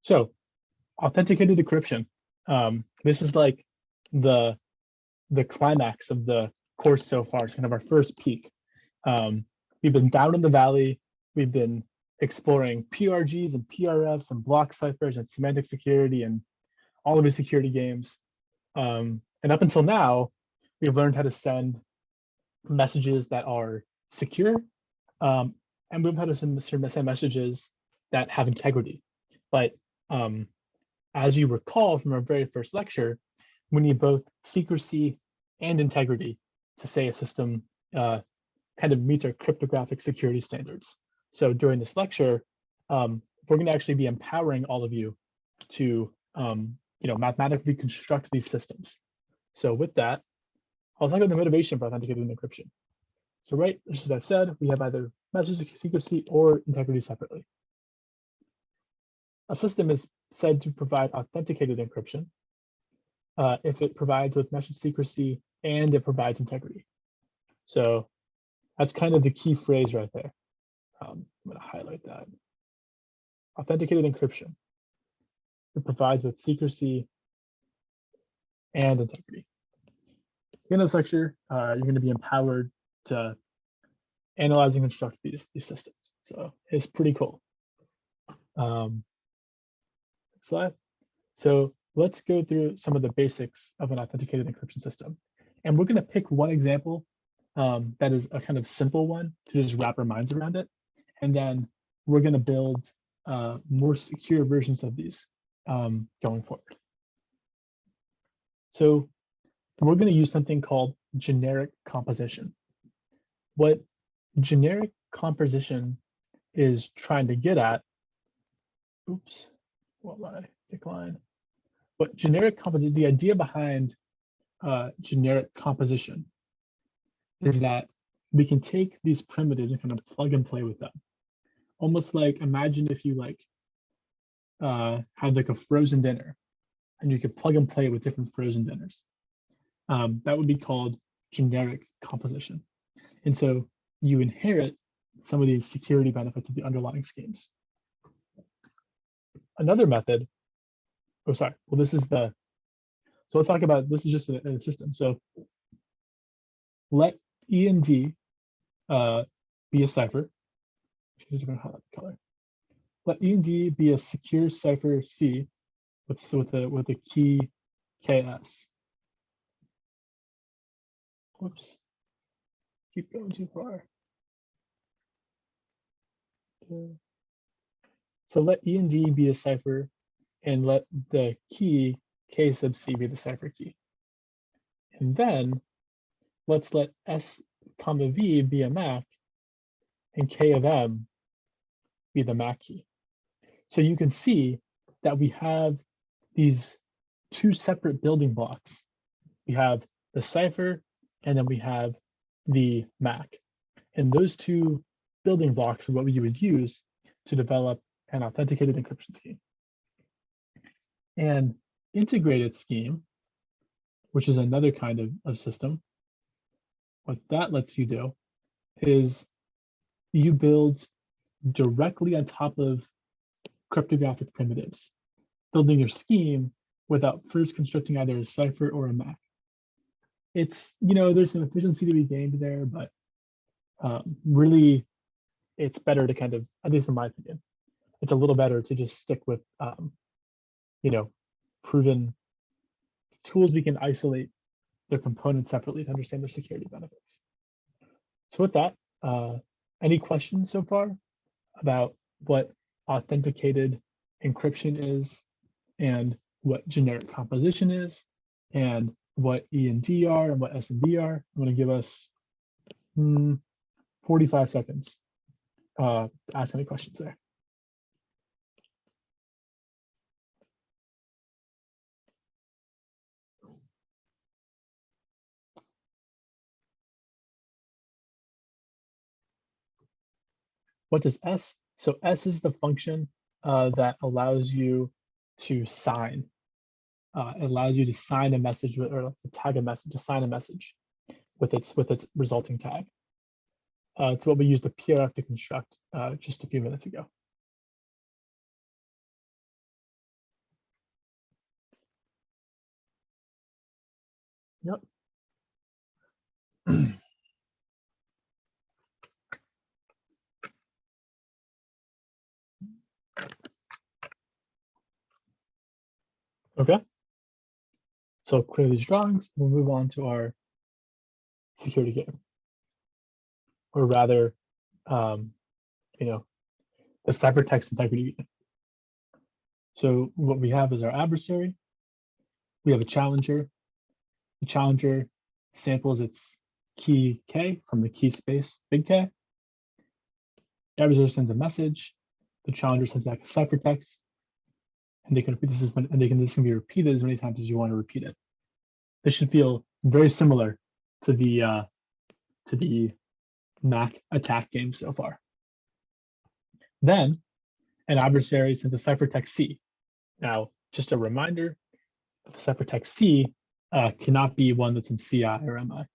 So, authenticated decryption. This is like the climax of the course so far. It's kind of our first peak. We've been down in the valley. We've been exploring PRGs and PRFs and block ciphers and semantic security and all of the security games. And up until now, we've learned how to send messages that are secure, and we've had to send messages that have integrity. But as you recall from our very first lecture, we need both secrecy and integrity to say a system kind of meets our cryptographic security standards. So during this lecture, we're going to actually be empowering all of you to mathematically construct these systems. So with that, I'll talk about the motivation for authenticated encryption. So right, just as I said, we have either message secrecy or integrity separately. A system is said to provide authenticated encryption if it provides with message secrecy and it provides integrity. So that's kind of the key phrase right there. I'm going to highlight that. Authenticated encryption. It provides with secrecy and integrity. In this lecture, you're going to be empowered to analyze and construct these systems. So it's pretty cool. Next slide. So let's go through some of the basics of an authenticated encryption system. And we're going to pick one example that is a kind of simple one to just wrap our minds around it. And then we're going to build more secure versions of these going forward. So we're going to use something called generic composition. What generic composition is trying to get at, oops, what my decline? What generic composition, the idea behind generic composition is that we can take these primitives and kind of plug and play with them. Almost like, imagine if you had like a frozen dinner and you could plug and play with different frozen dinners. That would be called generic composition. And so you inherit some of these security benefits of the underlying schemes. Another method, oh, sorry, well, this is the, so let's talk about, this is just a system. So let E and D be a cipher. Color. Let E and D be a secure cipher C with a key KS. Whoops, keep going too far. So let E and D be a cipher and let the key K sub C be the cipher key. And then let's let S comma V be a MAC and K of M be the MAC key. So you can see that we have these two separate building blocks. We have the cipher and then we have the MAC. And those two building blocks are what you would use to develop an authenticated encryption scheme. And integrated scheme, which is another kind of system, what that lets you do is you build directly on top of cryptographic primitives, building your scheme without first constructing either a cipher or a MAC. It's, there's some efficiency to be gained there, but really it's better to kind of, at least in my opinion, it's a little better to just stick with, you know, proven tools we can isolate their components separately to understand their security benefits. So with that, any questions so far about what authenticated encryption is and what generic composition is and what E and D are and what S and B are? I'm going to give us 45 seconds to ask any questions there. What does S? So S is the function that allows you to sign. It allows you to sign a message or to tag a message, to sign a message with its resulting tag. It's what we used the PRF to construct just a few minutes ago. Yep. Okay. So clear these drawings. We'll move on to our security game, or rather, you know, the ciphertext integrity game. So what we have is our adversary. We have a challenger. The challenger samples its key K from the key space big K. The adversary sends a message. The challenger sends back a ciphertext, and they can repeat this can be repeated as many times as you want to repeat it. This should feel very similar to the Mac attack game so far. Then an adversary sends a ciphertext C. Now, just a reminder, the ciphertext C cannot be one that's in CI or MI.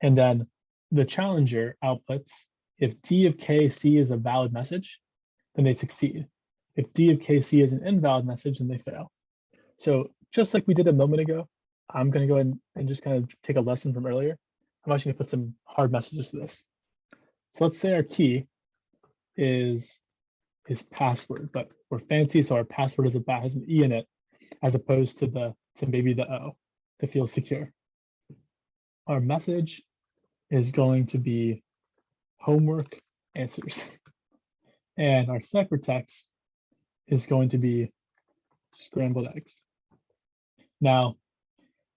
And then the challenger outputs, if D of KC is a valid message, then they succeed. If D of KC is an invalid message, then they fail. So just like we did a moment ago, I'm going to go ahead and just kind of take a lesson from earlier. I'm actually going to put some hard messages to this. So let's say our key is password, but we're fancy, so our password has an E in it, as opposed to maybe the O to feel secure. Our message is going to be homework answers, and our ciphertext is going to be scrambled eggs. Now,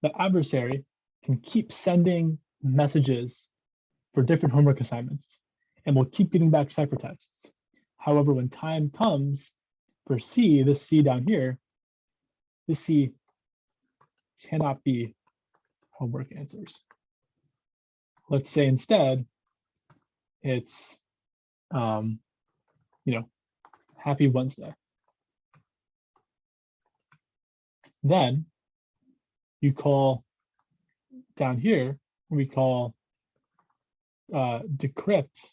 the adversary can keep sending messages for different homework assignments, and we'll keep getting back ciphertexts. However, when time comes for C, this C down here, this C cannot be homework answers. Let's say instead, it's, Happy Wednesday. Then you call down here, we call decrypt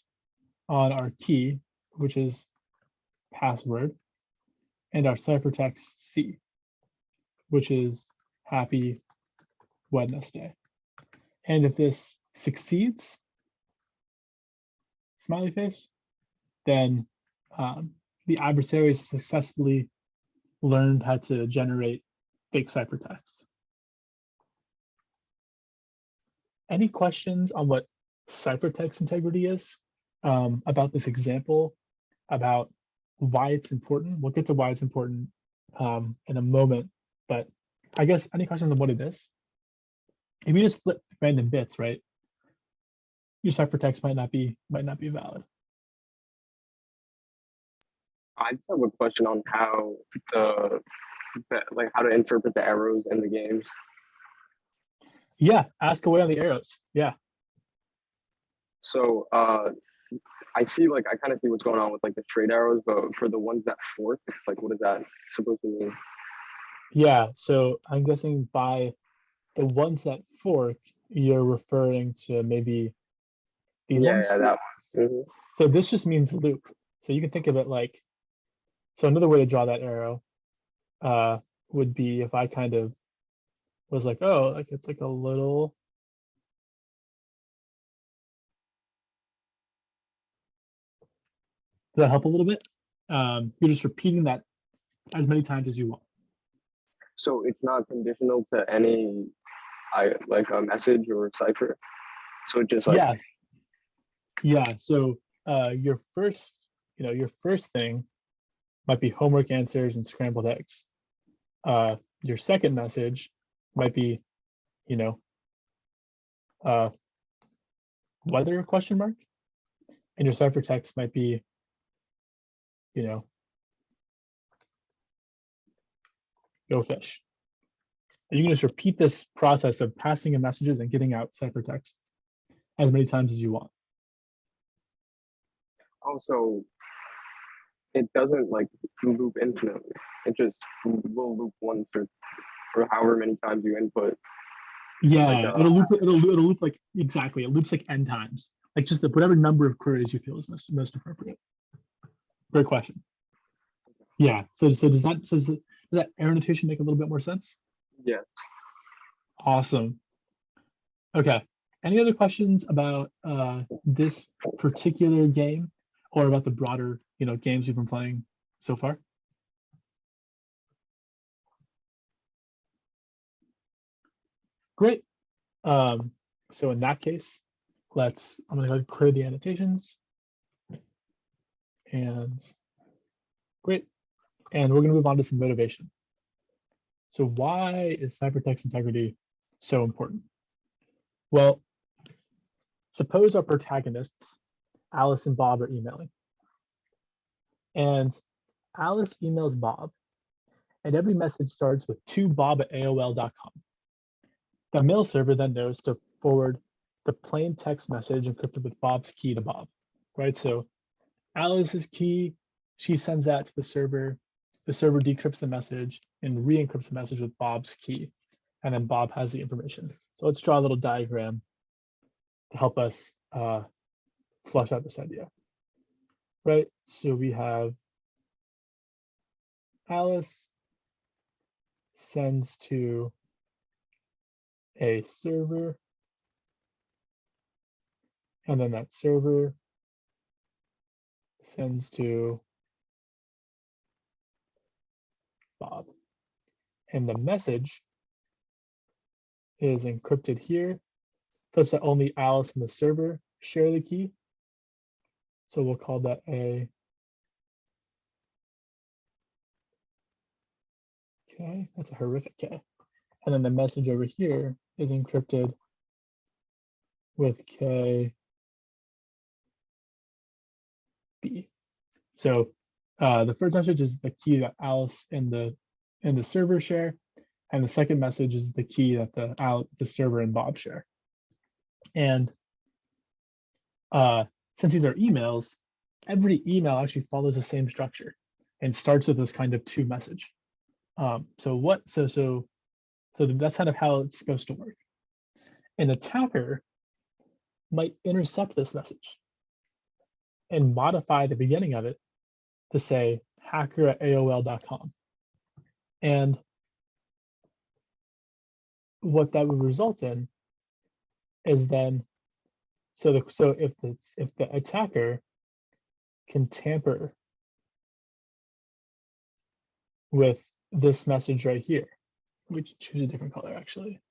on our key, which is password, and our ciphertext C, which is Happy Wednesday. And if this succeeds, smiley face, then the adversary has successfully learned how to generate fake ciphertext. Any questions on what ciphertext integrity is, about this example, about why it's important? We'll get to why it's important in a moment, but I guess any questions on what it is? If you just flip random bits, right, your ciphertext might not be valid. I just have a question on how how to interpret the arrows in the games. Yeah, ask away on the arrows. Yeah. So I see, I kind of see what's going on with the trade arrows, but for the ones that fork, what is that supposed to mean? Yeah, so I'm guessing by the ones that fork, you're referring to maybe these ones. Yeah, that one. Mm-hmm. So this just means loop. So you can think of it like, so another way to draw that arrow would be if I kind of was like, oh, it's like a little, Does that help a little bit? You're just repeating that as many times as you want. So it's not conditional to any, like a message or cipher. So just like, Yeah, yeah. So your first, your first thing might be homework answers and scrambled eggs. Your second message might be, you know, weather question mark, and your ciphertext might be, go fish. And you can just repeat this process of passing in messages and getting out ciphertexts as many times as you want. also, it doesn't like loop infinitely. It just will loop once or however many times you input. Yeah, Like, it'll loop like exactly. It loops like n times, like just whatever number of queries you feel is most appropriate. Great question. Yeah. So does that error notation make a little bit more sense? yes. Awesome. Okay. Any other questions about this particular game, or about the broader games you've been playing so far? Great. So in that case, I'm going to go ahead and clear the annotations. And great. And we're going to move on to some motivation. So why is ciphertext integrity so important? Well, suppose our protagonists, Alice and Bob, are emailing. And Alice emails Bob, and every message starts with tobob@aol.com. The mail server then knows to forward the plain text message encrypted with Bob's key to Bob, right? So Alice's key, she sends that to the server decrypts the message and re-encrypts the message with Bob's key, and then Bob has the information. So let's draw a little diagram to help us flush out this idea, right? So we have Alice sends to a server, and then that server sends to Bob. And the message is encrypted here, such that only Alice and the server share the key. So we'll call that A. Okay, that's a horrific K. And then the message over here is encrypted with KB. So the first message is the key that Alice and the server share, and the second message is the key that the server and Bob share. And since these are emails, every email actually follows the same structure and starts with this kind of to message. So that's kind of how it's supposed to work. An attacker might intercept this message and modify the beginning of it to say hacker@aol.com. And what that would result in is then, so if the attacker can tamper with this message right here, we choose a different color actually.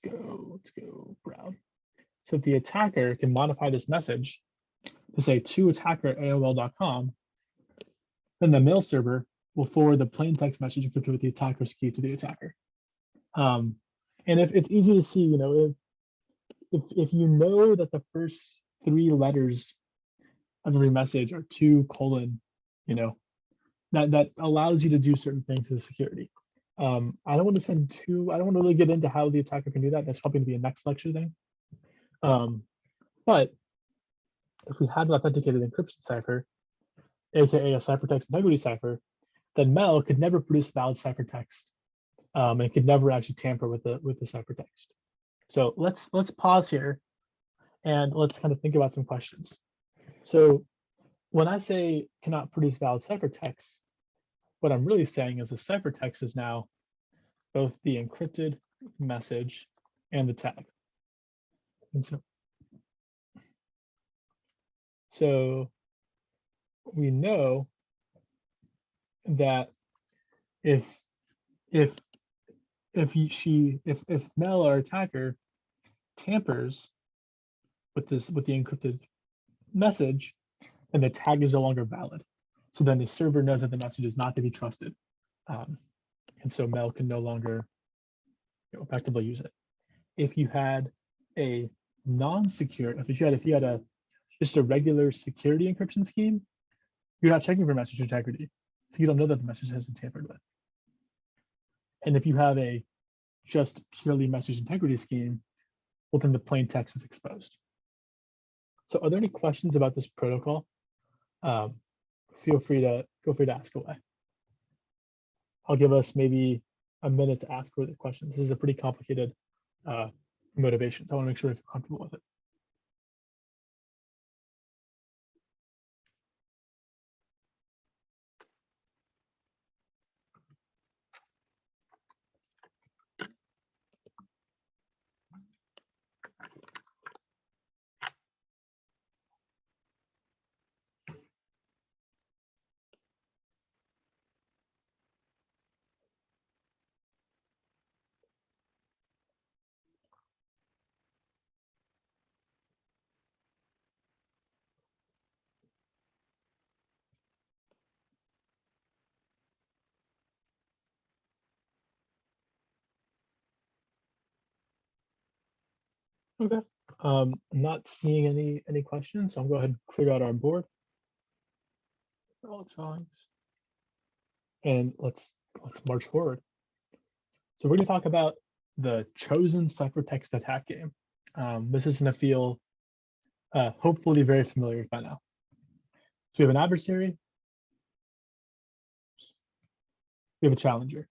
Let's go brown. So if the attacker can modify this message to say to attacker@aol.com, then the mail server will forward the plain text message encrypted with the attacker's key to the attacker. And if it's easy to see, if you know that the first 3 letters of every message are 2:, that allows you to do certain things to the security. I don't want to really get into how the attacker can do that. That's probably going to be a next lecture thing. But if we had an authenticated encryption cipher, aka a ciphertext integrity cipher, then Mel could never produce valid ciphertext, and it could never actually tamper with the ciphertext. So let's pause here, and let's kind of think about some questions. So when I say cannot produce valid ciphertext, what I'm really saying is the ciphertext is now both the encrypted message and the tag. And So we know that if if if Mel, our attacker, tampers with the encrypted message, then the tag is no longer valid. So then the server knows that the message is not to be trusted, and so Mel can no longer effectively use it. If you had a non-secure, if you had a just a regular security encryption scheme, you're not checking for message integrity, so you don't know that the message has been tampered with. And if you have a just purely message integrity scheme, well, then the plain text is exposed. So are there any questions about this protocol? Feel free to ask away. I'll give us maybe a minute to ask further questions. This is a pretty complicated motivation, so I want to make sure I feel comfortable with it. Okay. I'm not seeing any questions, so I'll go ahead and clear out our board. All drawings. And let's march forward. So we're going to talk about the chosen ciphertext attack game. This is going to feel hopefully very familiar by now. So we have an adversary, we have a challenger.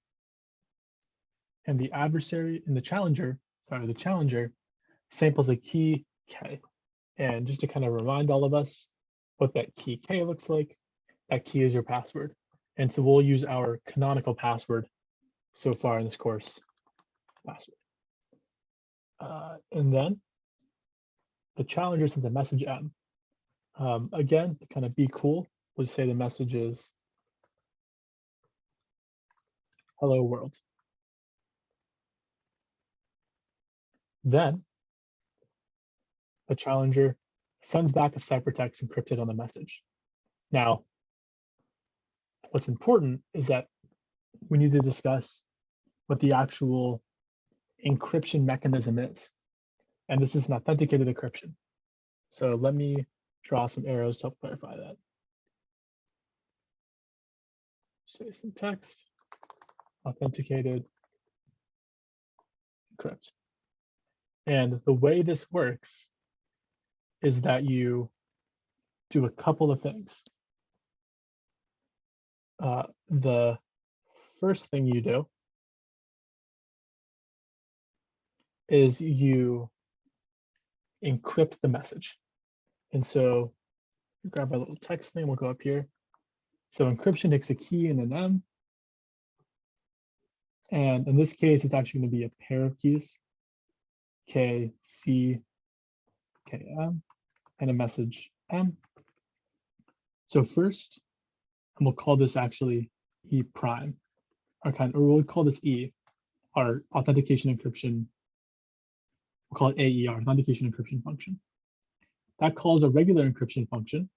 And the adversary and the challenger samples a key K. And just to kind of remind all of us what that key K looks like, that key is your password. And so we'll use our canonical password so far in this course, password. And then the challenger sends a message M. Again, to kind of be cool, we'll say the message is hello world. Then the challenger sends back a ciphertext encrypted on the message. Now, what's important is that we need to discuss what the actual encryption mechanism is. And this is an authenticated encryption. So let me draw some arrows to help clarify that. Say some text, authenticated encrypt. And the way this works is that you do a couple of things. The first thing you do is you encrypt the message. And so grab our little text name, we'll go up here. So encryption takes a key and an M. And in this case, it's actually going to be a pair of keys, K, C, K, M, and a message M. So first, and we'll call this actually E prime, or we'll call this E, our authentication encryption. We'll call it AER, authentication encryption function. That calls a regular encryption function,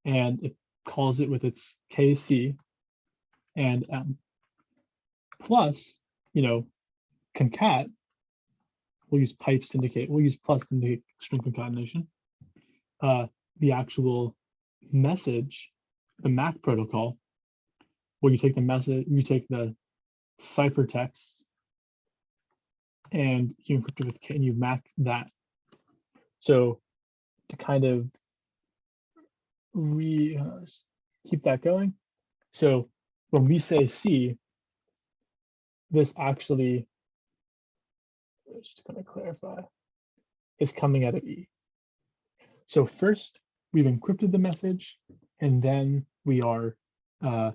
and it calls it with its KC and M. Plus, concat, we'll use pipes to indicate, we'll use plus to indicate string concatenation. The actual message, the MAC protocol, where you take the message, you take the ciphertext and you encrypt it with K and you MAC that. So to kind of keep that going. So when we say C, this actually, just to kind of clarify, is coming out of E. So first, we've encrypted the message, and then we are macking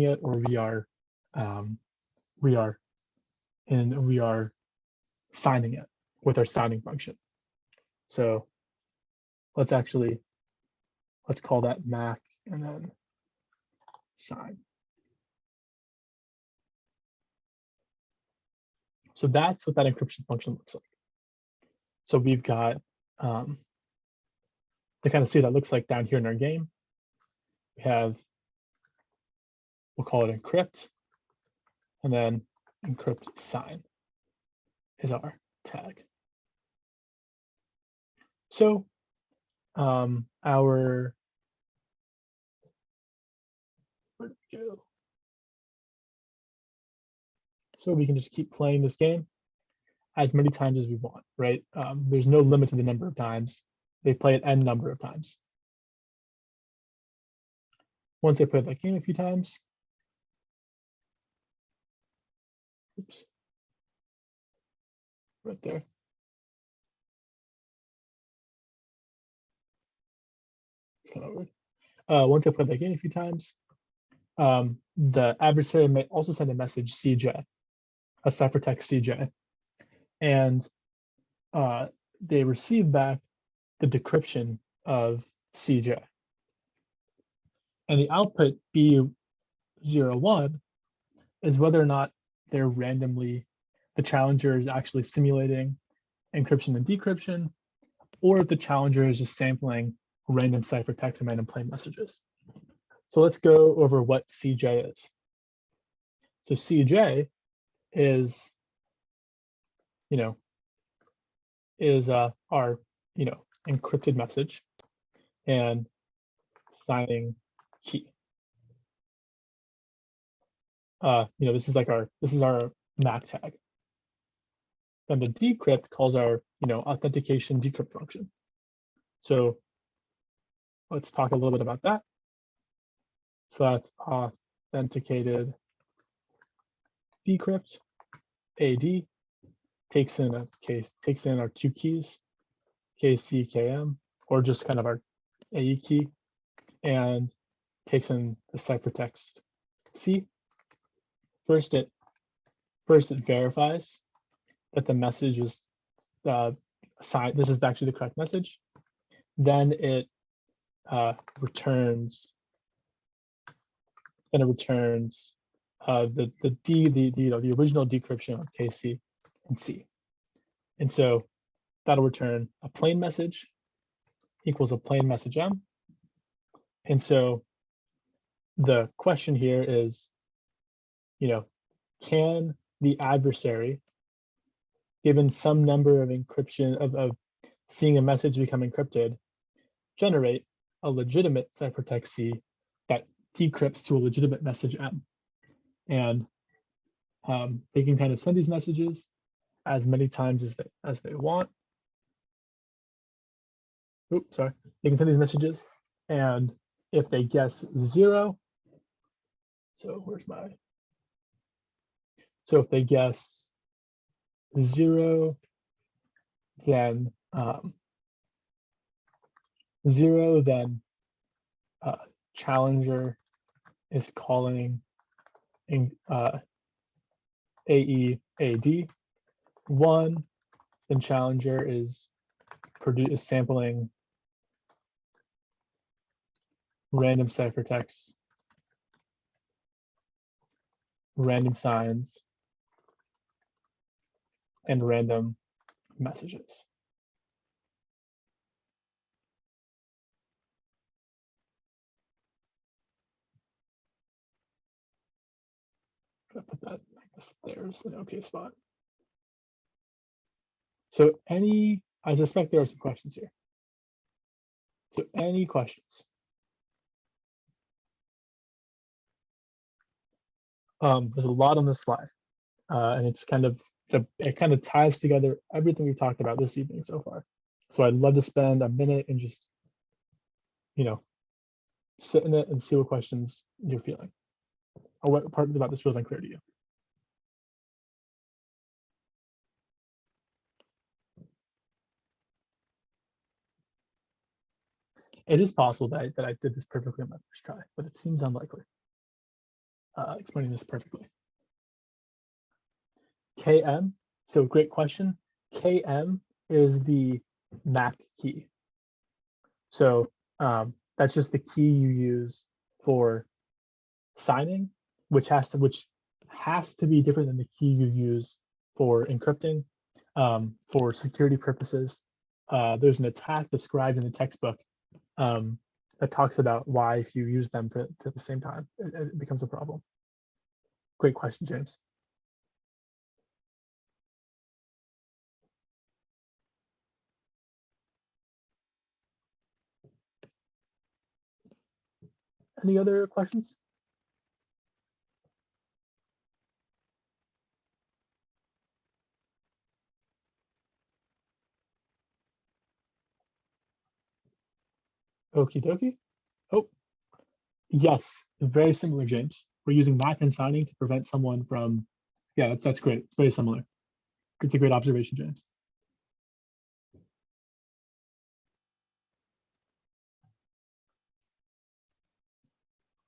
it, or we are signing it with our signing function. So let's call that MAC and then sign. So that's what that encryption function looks like. So we've got, to kind of see what that looks like down here in our game, we have, we'll call it encrypt, and then encrypt sign is our tag. So where'd it go? So we can just keep playing this game as many times as we want, right? There's no limit to the number of times. They play it n number of times. Once they play that game a few times, oops, right there. It's kind of weird. Once they play that game a few times, the adversary may also send a message CJ, a ciphertext CJ, and they receive back the decryption of CJ. And the output B01 is whether or not they're randomly, the challenger is actually simulating encryption and decryption, or if the challenger is just sampling random ciphertext and random plain messages. So let's go over what CJ is. So CJ is, our, encrypted message and signing key. This is our MAC tag. Then the decrypt calls our, authentication decrypt function. So let's talk a little bit about that. So that's authenticated decrypt. AD takes in our two keys, KC, KM, or just kind of our AE key, and takes in the ciphertext C. First it verifies that the message is signed. This is actually the correct message. Then it returns. Then it returns the original decryption of KC and C, and so that'll return a plain message equals a plain message M. And so the question here is, can the adversary, given some number of encryption of seeing a message become encrypted, generate a legitimate ciphertext C that decrypts to a legitimate message M? And they can kind of send these messages as many times as they want. Oops, sorry. They can send these messages, and if they guess 0, so if they guess 0, then 0, then challenger is calling in AEAD. 1, then challenger is sampling random ciphertext, random signs, and random messages. Put that, I guess there's an okay spot. So I suspect there are some questions here. So any questions? There's a lot on this slide, and it kind of ties together everything we've talked about this evening so far. So I'd love to spend a minute and just, sit in it and see what questions you're feeling, or what part about this feels unclear to you. It is possible that I did this perfectly on my first try, but it seems unlikely. Explaining this perfectly. KM, so great question. KM is the MAC key. So that's just the key you use for signing, which has to be different than the key you use for encrypting. For security purposes, there's an attack described in the textbook that talks about why if you use them at the same time, it becomes a problem. Great question, James. Any other questions? Okie dokie. Oh, yes, very similar, James. We're using MAC and signing to prevent someone from, yeah, that's great. It's very similar. It's a great observation, James.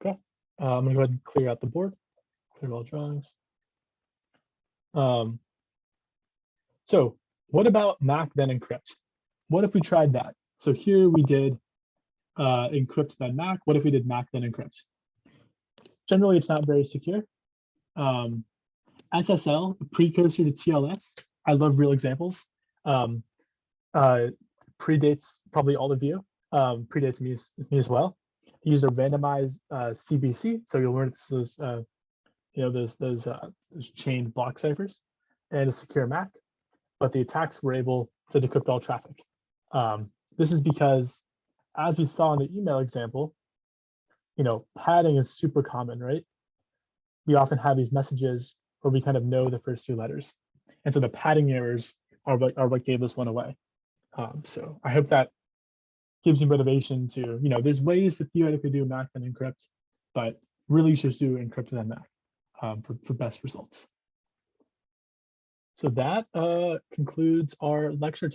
Okay, I'm gonna go ahead and clear out the board, clear all drawings. So what about MAC then encrypt? What if we tried that? So here we did encrypt then MAC. What if we did MAC then encrypt? Generally, it's not very secure. SSL, precursor to TLS. I love real examples. Predates probably all of you. Predates me as well. Use a randomized CBC, so you'll learn those those chained block ciphers and a secure MAC. But the attacks were able to decrypt all traffic. This is because, as we saw in the email example, padding is super common, right? We often have these messages where we kind of know the first few letters. And so the padding errors are what gave this one away. So I hope that gives you motivation to, there's ways to theoretically do MAC and encrypt, but really you should do encrypt and MAC for best results. So that concludes our lecture.